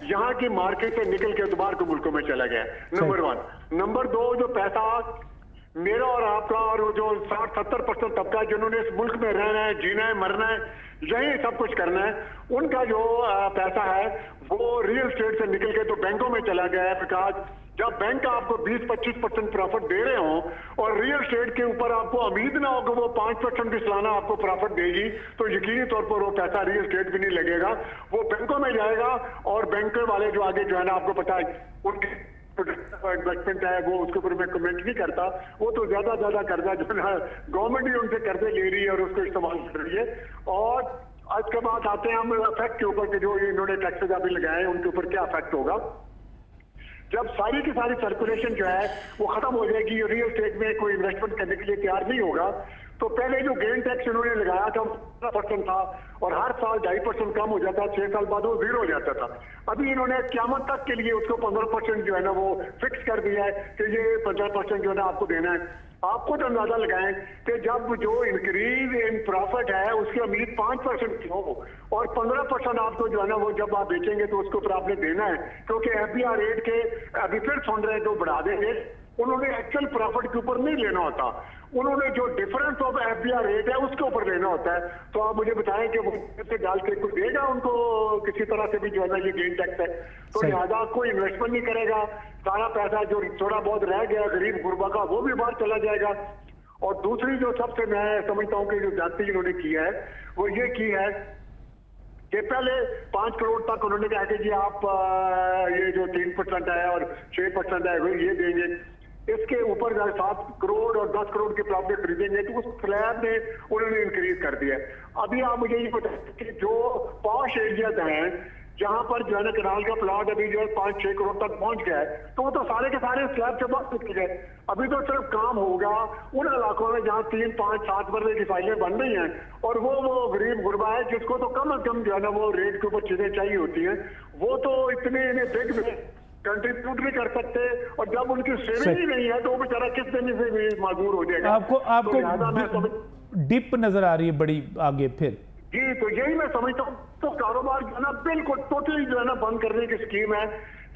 यहाँ की मार्केट से निकल के दोबारा के मुल्कों में चला गया। नंबर 1। नंबर 2, जो पैसा मेरा और आपका और जो 60-70% तबका जिन्होंने इस मुल्क में रहना है, जीना है, मरना है, यही सब कुछ करना है, उनका जो पैसा है वो रियल एस्टेट से निकल के तो बैंकों में चला गया है। बिकॉज जब बैंक आपको 20-25% प्रॉफिट दे रहे हो और रियल एस्टेट के ऊपर आपको उम्मीद ना हो कि वो 5% भी सालाना आपको प्रॉफिट देगी, तो यकीनी तौर पर वो पैसा रियल एस्टेट भी नहीं लगेगा, वो बैंकों में जाएगा। और बैंक वाले जो आगे जो है ना, आपको पता है उनके इन्वेस्टमेंट है वो, उसके ऊपर मैं कमेंट नहीं करता, वो तो ज्यादा कर्जा जो है गवर्नमेंट ही उनसे कर्जे ले रही है और उसको इस्तेमाल कर रही है। और आज के बाद आते हैं हम इफेक्ट के ऊपर कि जो इन्होंने टैक्सेस अभी लगाए हैं उनके ऊपर क्या इफेक्ट होगा। जब सारी की सारी सर्कुलेशन जो है वो खत्म हो जाएगी, रियल एस्टेट में कोई इन्वेस्टमेंट करने के लिए तैयार नहीं होगा, तो पहले जो गेन टैक्स इन्होंने लगाया था 15% था और हर साल 2.5% कम हो जाता, 6 साल बाद वो 0 हो जाता था। अभी इन्होंने क़यामत तक के लिए उसको 15% जो है ना वो फिक्स कर दिया है कि ये 15% जो है ना आपको देना है। आप खुद अंदाजा लगाएं कि जब जो इंक्रीज इन प्रॉफिट है उसकी उम्मीद 5% की हो और 15% आपको जो है ना वो जब आप बेचेंगे तो उसके ऊपर आपने देना है, क्योंकि FBR रेट के अभी फिर सुन रहे हैं तो बढ़ा देंगे। उन्होंने एक्चुअल प्रॉफिट के ऊपर नहीं लेना होता, उन्होंने जो डिफरेंस ऑफ FBR रेट है उसके ऊपर लेना होता है। तो आप मुझे बताएं कि वो से डाल के कुछ देगा उनको किसी तरह से भी जो है ना ये गेन टैक्स है, तो लिहाजा कोई इन्वेस्टमेंट नहीं करेगा, सारा पैसा जो थोड़ा बहुत रह गया गरीब गुरबा का वो भी बाहर चला जाएगा। और दूसरी जो सबसे मैं समझता हूँ कि जो जाति इन्होंने किया है वो ये की है कि पहले 5 करोड़ तक उन्होंने कहा कि जी आप ये जो 3% है और 6% है वो ये देंगे, इसके ऊपर 7 करोड़ और 10 करोड़ के प्रॉपर्टी खरीदेंगे तो उस स्लैब में उन्होंने इंक्रीज कर दिया। अभी आप मुझे ये बताएं कि जो पॉश एरियाज हैं जहां पर जो है ना कनाल का प्लॉट अभी जो है 5-6 करोड़ तक पहुंच गया है, तो वो तो सारे के सारे स्लैब से बाहर निकल गए। अभी तो सिर्फ काम होगा उन इलाकों में जहां 3, 5, 7 मरले की फाइलें बन रही हैं और वो गरीब गुरबा है जिसको तो कम से कम जो है ना वो रेट के ऊपर चीजें चाहिए होती हैं, वो तो इतने बिग कंट्रीब्यूट नहीं कर सकते और जब उनकी सेविंग ही नहीं है तो वो बेचारा किस दिन से भी माजूर हो जाएगा। आपको डिप नजर आ रही है बड़ी आगे फिर जी, तो यही मैं समझता हूँ तो कारोबार जो है ना बिल्कुल टोटली जो है ना बंद करने की स्कीम है।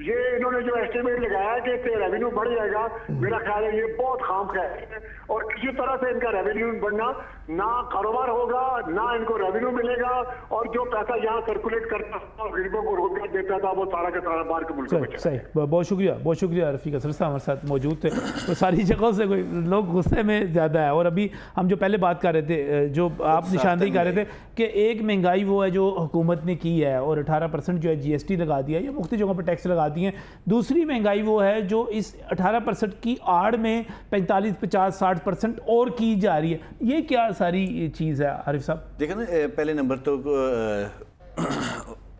ये इन्होंने जो एस्टिमेट लगाया कि इससे रेवेन्यू बढ़ जाएगा, मेरा ख्याल है ये बहुत खामख्याल है और किसी तरह से इनका रेवेन्यू बढ़ना ना कारोबार होगा ना इनको रेवेन्यू मिलेगा और जो पैसा यहाँ सर्कुलेट करता था और गरीबों को रोजगार देता था वो सारा का सारा बाहर के मुल्क में चला। सही, बहुत शुक्रिया रफ़ीक असलम साहब हमारे साथ मौजूद थे। तो सारी जगहों से कोई लोग गुस्से में ज़्यादा है और अभी हम जो पहले बात कर रहे थे जो आप निशानदेही कर रहे थे कि एक महंगाई वो है जो हुकूमत ने की है और 18% जो है GST लगा दिया या मुख्तलिफ जगहों पर टैक्स लगा दिए हैं, दूसरी महंगाई वो है जो इस 18% की आड़ में 45, 50, 60% और की जा रही है। ये क्या सारी चीज़ है आरिफ साहब? देखो ना, पहले नंबर तो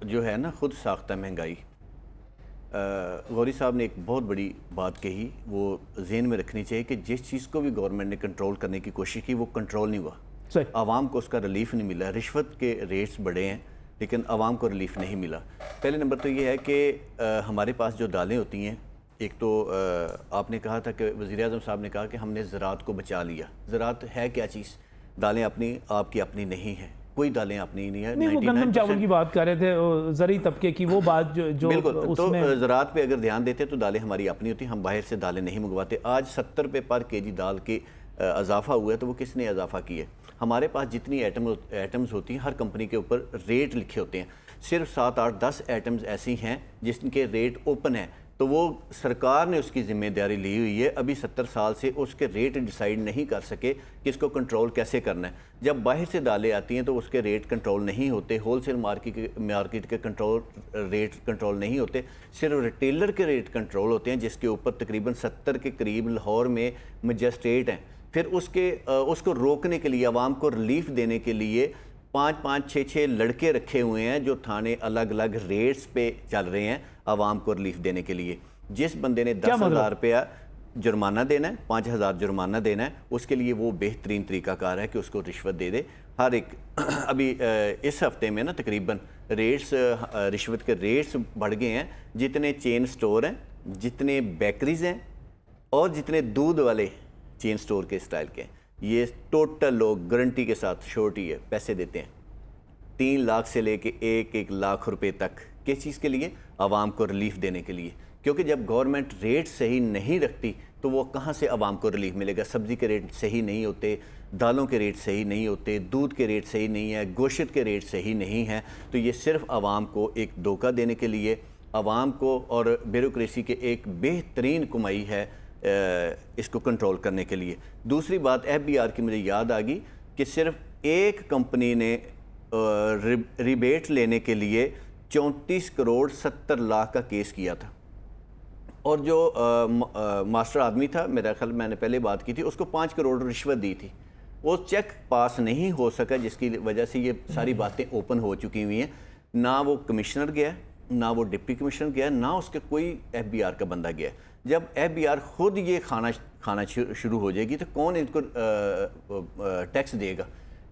जो है ना खुद साख्ता महंगाई, गौरी साहब ने एक बहुत बड़ी बात कही, वो जहन में रखनी चाहिए कि जिस चीज़ को भी गवर्नमेंट ने कंट्रोल करने की कोशिश की वो कंट्रोल नहीं हुआ, आवाम को उसका रिलीफ नहीं मिला। रिश्वत के रेट्स बढ़े हैं लेकिन आवाम को रिलीफ नहीं मिला। पहले नंबर तो ये है कि हमारे पास जो दालें होती हैं, एक तो आपने कहा था कि वज़ीर-ए-आज़म साहब ने कहा कि हमने ज़राअत को बचा लिया। ज़राअत है क्या चीज़? दालें अपनी आपकी अपनी नहीं है, कोई दालें अपनी नहीं है। नहीं, वो गंदम चावल की बात कर रहे थे, ज़री तबके की वो बात जो बिल्कुल। तो ज़राअत पे अगर ध्यान देते तो दालें हमारी अपनी होती, हम बाहर से दालें नहीं मंगवाते। आज 70 रुपये पर केजी दाल के इजाफा हुआ है, तो वो किसने इजाफा किया है? हमारे पास जितनी आइटम्स होती हैं हर कंपनी के ऊपर रेट लिखे होते हैं, सिर्फ 7, 8, 10 आइटम्स ऐसी हैं जिनके रेट ओपन हैं, तो वो सरकार ने उसकी जिम्मेदारी ली हुई है। अभी 70 साल से उसके रेट डिसाइड नहीं कर सके कि इसको कंट्रोल कैसे करना है। जब बाहर से दालें आती हैं तो उसके रेट कंट्रोल नहीं होते, होलसेल मार्केट के रेट कंट्रोल नहीं होते, सिर्फ रिटेलर के रेट कंट्रोल होते हैं, जिसके ऊपर तकरीबन 70 के करीब लाहौर में मजिस्ट्रेट हैं। फिर उसको रोकने के लिए, आवाम को रिलीफ देने के लिए 5-5, 6-6 लड़के रखे हुए हैं जो थाने अलग अलग रेट्स पे चल रहे हैं आवाम को रिलीफ देने के लिए। जिस बंदे ने 10,000 रुपया जुर्माना देना है, 5,000 जुर्माना देना है, उसके लिए वो बेहतरीन तरीकाकार है कि उसको रिश्वत दे दे हर एक। अभी इस हफ्ते में ना तकरीबन रिश्वत के रेट्स बढ़ गए हैं। जितने चेन स्टोर हैं, जितने बेकरीज हैं और जितने दूध वाले चेन स्टोर के स्टाइल के, ये टोटल लोग गारंटी के साथ श्योरिटी है पैसे देते हैं 3 लाख से लेके 1-1 लाख रुपए तक। किस चीज़ के लिए? आवाम को रिलीफ देने के लिए। क्योंकि जब गवर्नमेंट रेट सही नहीं रखती तो वो कहाँ से आवाम को रिलीफ मिलेगा? सब्ज़ी के रेट सही नहीं होते, दालों के रेट सही नहीं होते, दूध के रेट सही नहीं है, गोश्त के रेट सही नहीं है। तो ये सिर्फ आवाम को एक धोखा देने के लिए, आवाम को और ब्यूरोक्रेसी के एक बेहतरीन कमाई है इसको कंट्रोल करने के लिए। दूसरी बात FBR की मुझे याद आ गई कि सिर्फ एक कंपनी ने रिबेट लेने के लिए 34 करोड़ 70 लाख का केस किया था और जो मास्टर आदमी था, मेरा ख्याल मैंने पहले बात की थी, उसको 5 करोड़ रिश्वत दी थी। वो चेक पास नहीं हो सका जिसकी वजह से ये सारी बातें ओपन हो चुकी हुई हैं। ना वो कमिश्नर गया, ना वो डिप्टी कमिश्नर गया, ना उसके कोई FBR का बंदा गया। जब FBR खुद ये खाना शुरू हो जाएगी तो कौन इनको टैक्स देगा?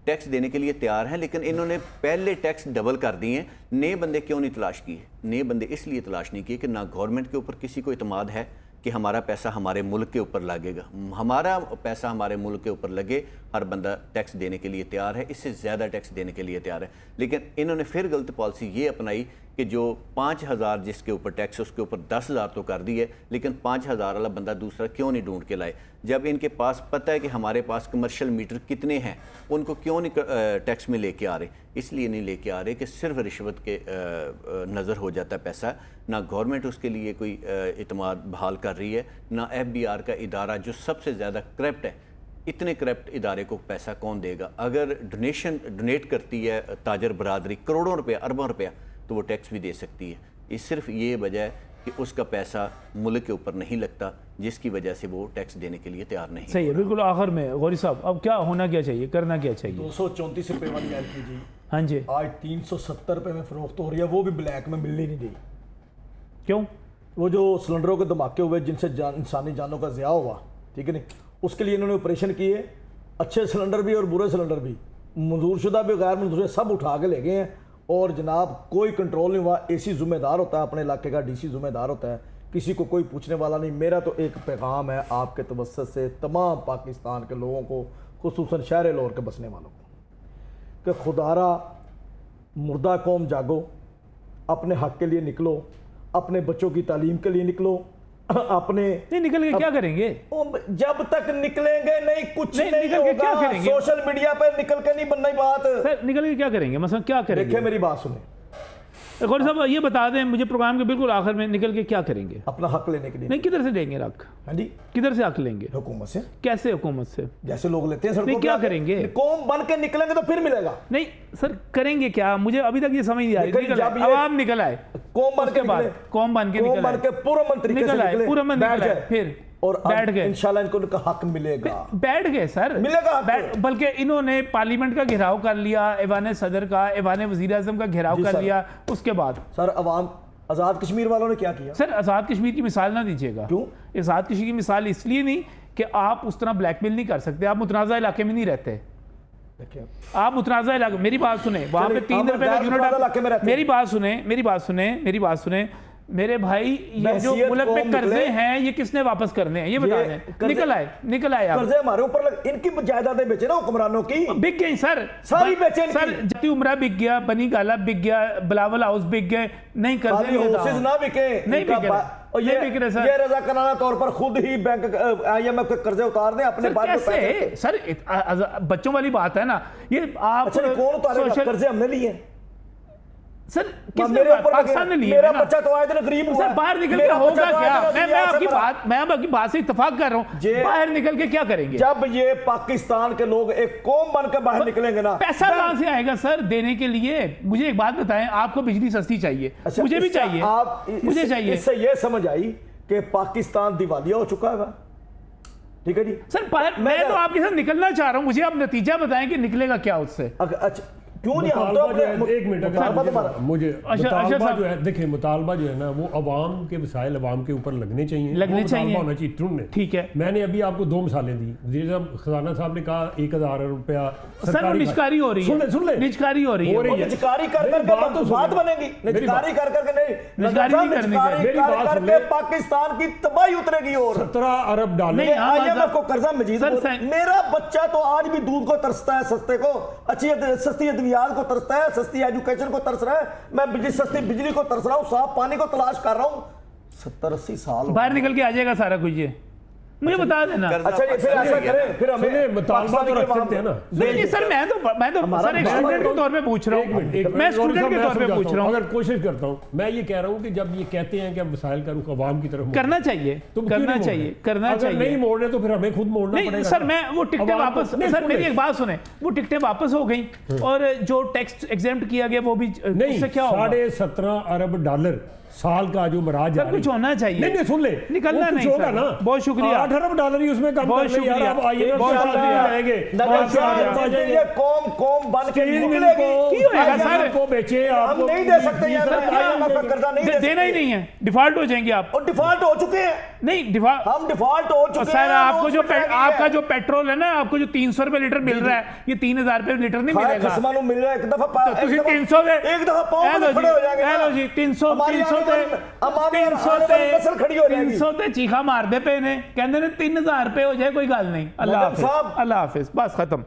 टैक्स देने के लिए तैयार हैं, लेकिन इन्होंने पहले टैक्स डबल कर दिए हैं। नए बंदे क्यों नहीं तलाश किए? नए बंदे इसलिए तलाश नहीं किए कि ना गवर्नमेंट के ऊपर किसी को इतमाद है, कि हमारा पैसा हमारे मुल्क के ऊपर लगेगा, हमारा पैसा हमारे मुल्क के ऊपर लगे, हर बंदा टैक्स देने के लिए तैयार है, इससे ज़्यादा टैक्स देने के लिए तैयार है। लेकिन इन्होंने फिर गलत पॉलिसी ये अपनाई कि जो 5,000 जिसके ऊपर टैक्स उसके ऊपर 10,000 तो कर दी है, लेकिन 5,000 वाला बंदा दूसरा क्यों नहीं ढूंढ के लाए? जब इनके पास पता है कि हमारे पास कमर्शियल मीटर कितने हैं, उनको क्यों नहीं टैक्स में लेके आ रहे? इसलिए नहीं लेके आ रहे कि सिर्फ रिश्वत के नज़र हो जाता है पैसा, ना गवर्नमेंट उसके लिए कोई इतमाद बहाल कर रही है, ना FBR का इदारा जो सबसे ज़्यादा करप्ट है, इतने करप्ट इदारे को पैसा कौन देगा? अगर डोनेट करती है ताजर बरादरी करोड़ों रुपया अरबों रुपया, तो वो टैक्स भी दे सकती है। ये सिर्फ ये वजह है कि उसका पैसा मुल्क के ऊपर नहीं लगता, जिसकी वजह से वो टैक्स देने के लिए तैयार नहीं। सही है, बिल्कुल। आखिर में गौरी साहब, अब क्या होना क्या चाहिए, करना क्या चाहिए? 234 रुपये वाली LPG हाँ जी आज 370 रुपये में फरोख्त हो रही है, वो भी ब्लैक में मिलनी नहीं रही। क्यों? वो जो सिलेंडरों के धमाके हुए जिनसे इंसानी जानों का ज़िया हुआ, ठीक है नहीं, उसके लिए इन्होंने ऑपरेशन किए, अच्छे सिलेंडर भी और बुरे सिलेंडर भी, मंजूरशुदा भी गैर मंजूर सब उठा के ले गए हैं, और जनाब कोई कंट्रोल नहीं हुआ। AC जिम्मेदार होता है अपने इलाके का, DC जिम्मेदार होता है, किसी को कोई पूछने वाला नहीं। मेरा तो एक पैगाम है आपके तवस्सुत से तमाम पाकिस्तान के लोगों को, खुसूसन शहर लाहौर के बसने वालों को, कि खुदारा मुर्दा कौम जागो, अपने हक के लिए निकलो, अपने बच्चों की तालीम के लिए निकलो, अपने नहीं निकल के क्या करेंगे? जब तक निकलेंगे नहीं कुछ नहीं निकल के क्या होगा। करेंगे? सोशल मीडिया पे निकल के नहीं बनना बात। सर निकल के क्या करेंगे, मतलब क्या करेंगे? देखिए मेरी बात सुने, गौरी साहब ये बता दें मुझे प्रोग्राम के बिल्कुल आखिर में, निकल के क्या करेंगे? अपना हक लेने के लिए। नहीं, किधर से लेंगे हक? हाँ जी, किधर से हक लेंगे? हुकूमत से। कैसे हुकूमत से? जैसे लोग लेते हैं सड़कों नहीं, पे क्या आके, करेंगे? कौम बन के निकलेंगे तो फिर मिलेगा। नहीं सर, करेंगे क्या? मुझे अभी तक ये समझ नहीं आ रही। लेकिन निकल जब आए, ये आवाम निकल आए, कौम बन के उसके बाद निकले, कौम बन के कौम निकल बन के आए, पुरअमन तरीके से निकल आए, निकले, पुरअमन बैठ निकल आए, जाए, फिर और बैठ गए, इंशाल्लाह इनको उनका हक मिलेगा। बैठ गए सर, मिलेगा हक। बल्कि इन्होंने पार्लियामेंट का घेराव कर लिया, ऐवान सदर का, ऐवान वजीर आजम का घेराव जी कर सर। लिया। उसके बाद सर अवाम आज़ाद कश्मीर वालों ने क्या किया? सर आज़ाद कश्मीर की मिसाल ना दीजिएगा। क्यों? आज़ाद कश्मीर की मिसाल इसलिए नहीं कि आप उस तरह ब्लैकमेल नहीं कर सकते, आप मुतनाज़ा इलाके में नहीं रहते। देखिए आप मुतनाज़ा इलाके, मेरी बात सुने, वहां पे 3 रुपए का यूनिट, मेरी बात सुने मेरे भाई, ये जो मुल्क पे कर्जे हैं ये किसने वापस करने हैं, ये बता दें। निकल आए आप। कर्जे हमारे ऊपर, इनकी जायदादें बेचे ना हुक्मरानों की, बिक गई सर, सारी बेचे इनकी। सर जती उमरा बिक गया, बनी गाला बिक गया, बिलावल हाउस बिक गए, नहीं कर्जे हाउसेस ना बिके, नहीं बिक रहे, और नहीं बिक रहे सर। ये रज़ाकाराना तौर पर खुद ही बैंक IMF के कर्जे उतार दें अपने बाद में कैसे सर? बच्चों वाली बात है ना ये। आप अच्छा कौन उतारेगा? कर्जे हमने लिए सर, किसने? मेरे ऊपर पाकिस्तान ने लिए मेरा ना। बच्चा तो आए दिन गरीब हुआ, सर बाहर निकल के होगा क्या? मैं आपकी बात से इत्तेफाक कर रहा हूँ, ये- बाहर निकल के क्या करेंगे? जब ये पाकिस्तान के लोग एक कौम बन के बाहर निकलेंगे ना, पैसा कहां से आएगा सर देने के लिए? मुझे एक बात बताएं, आपको बिजली सस्ती चाहिए, अच्छा, मुझे भी इसका चाहिए, आप मुझे चाहिए। इससे ये समझ आई कि पाकिस्तान दिवालिया हो चुका है, ठीक है जी सर मैं तो आपके साथ निकलना चाह रहा हूं, मुझे आप नतीजा बताएं कि निकलेगा क्या उससे। अच्छा क्यों नहीं? हम तो मुतालबा जो है, एक मिनट अगर मुझे मुतालबा जो है, देखिए मुतालबा जो है ना, वो अवाम के वसाइल अवाम के ऊपर लगने चाहिए, लगने चाहिए, होना चाहिए तुरंत। ठीक है, मैंने अभी आपको 2 मिसालें दी। वज़ीर खजाना साहब ने कहा 1,000 रुपया सर निजकारी हो रही है, सुन ले निजकारी हो रही है, निजकारी कर करके तो बात बनेगी, निजकारी कर करके नहीं, निजकारी नहीं करनी चाहिए। मेरी बात सुन करके पाकिस्तान की तबाही उतरेगी। और 17 अरब डॉलर नहीं, IMF को कर्जा मजीद, मेरा बच्चा तो आज भी दूध को तरसता है, सस्ते को, अच्छी सस्ती अद्वियात को तरसता है, सस्ती एजुकेशन को तरस रहा है, मैं सस्ती बिजली को तरस रहा हूं, साफ पानी को तलाश कर रहा हूं। 70-80 साल बाहर निकल के आ जाएगा सारा कुछ, ये मुझे बता देना। अच्छा ये फिर ऐसा करें, फिर हमें मुतालबा तो रख सकते हैं ना। नहीं सर, मैं तो सर एक स्टूडेंट के तौर पे पूछ रहा हूँ, मैं स्टूडेंट के तौर पे पूछ रहा हूँ। अगर कोशिश करता हूँ, मैं ये कह रहा हूँ कि जब ये कहते हैं कि अब वसाइल का रुख अवाम की तरफ करना चाहिए, करना चाहिए, करना चाहिए। नहीं मोड़ रहे तो फिर हमें खुद मोड़ना नहीं पड़ेगा। सर, मैं वो टिकटें वापस, सर मेरी एक बात सुने, वो टिकटें वापस हो गई और जो टैक्स एग्जेम्प्ट किया गया वो भी, उससे क्या होगा? 17.5 अरब डॉलर साल का जो मराज सर कुछ होना चाहिए। नहीं सुन ले, निकलना नहीं होगा ना। बहुत शुक्रिया, 8 अरब डॉलर ही उसमें कम बहुत कर ले यार। शुक्रिया, आप आइए, बहुत शुक्रिया। कौम बन के निकलेगी, को बेचे, हम नहीं दे सकते यार, कर्जा नहीं देना ही नहीं है, डिफॉल्ट हो जाएंगे आप। और डिफॉल्ट हो चुके हैं, नहीं डिफॉल्ट, हम डिफॉल्ट हो चुके हैं। सर आपको जो आपका जो पेट्रोल है ना, आपको जो 300 रुपए लीटर मिल रहा है, ये 3,000 रुपए लीटर नहीं मिलेगा। मिल रहा है एक दफा, तो 300 एक दफा पाँव में खड़े हो जाएंगे। 300 300 ਤੇ ਚੀਖਾ ਮਾਰਦੇ ਪਏ ਨੇ, ਕਹਿੰਦੇ ਨੇ 3000 ਰੁਪਏ ਹੋ ਜਾਏ ਕੋਈ ਗੱਲ ਨਹੀਂ। ਅੱਲਾਹ ਹਾਫਿਜ਼, ਅੱਲਾਹ हाफिज, बस खत्म।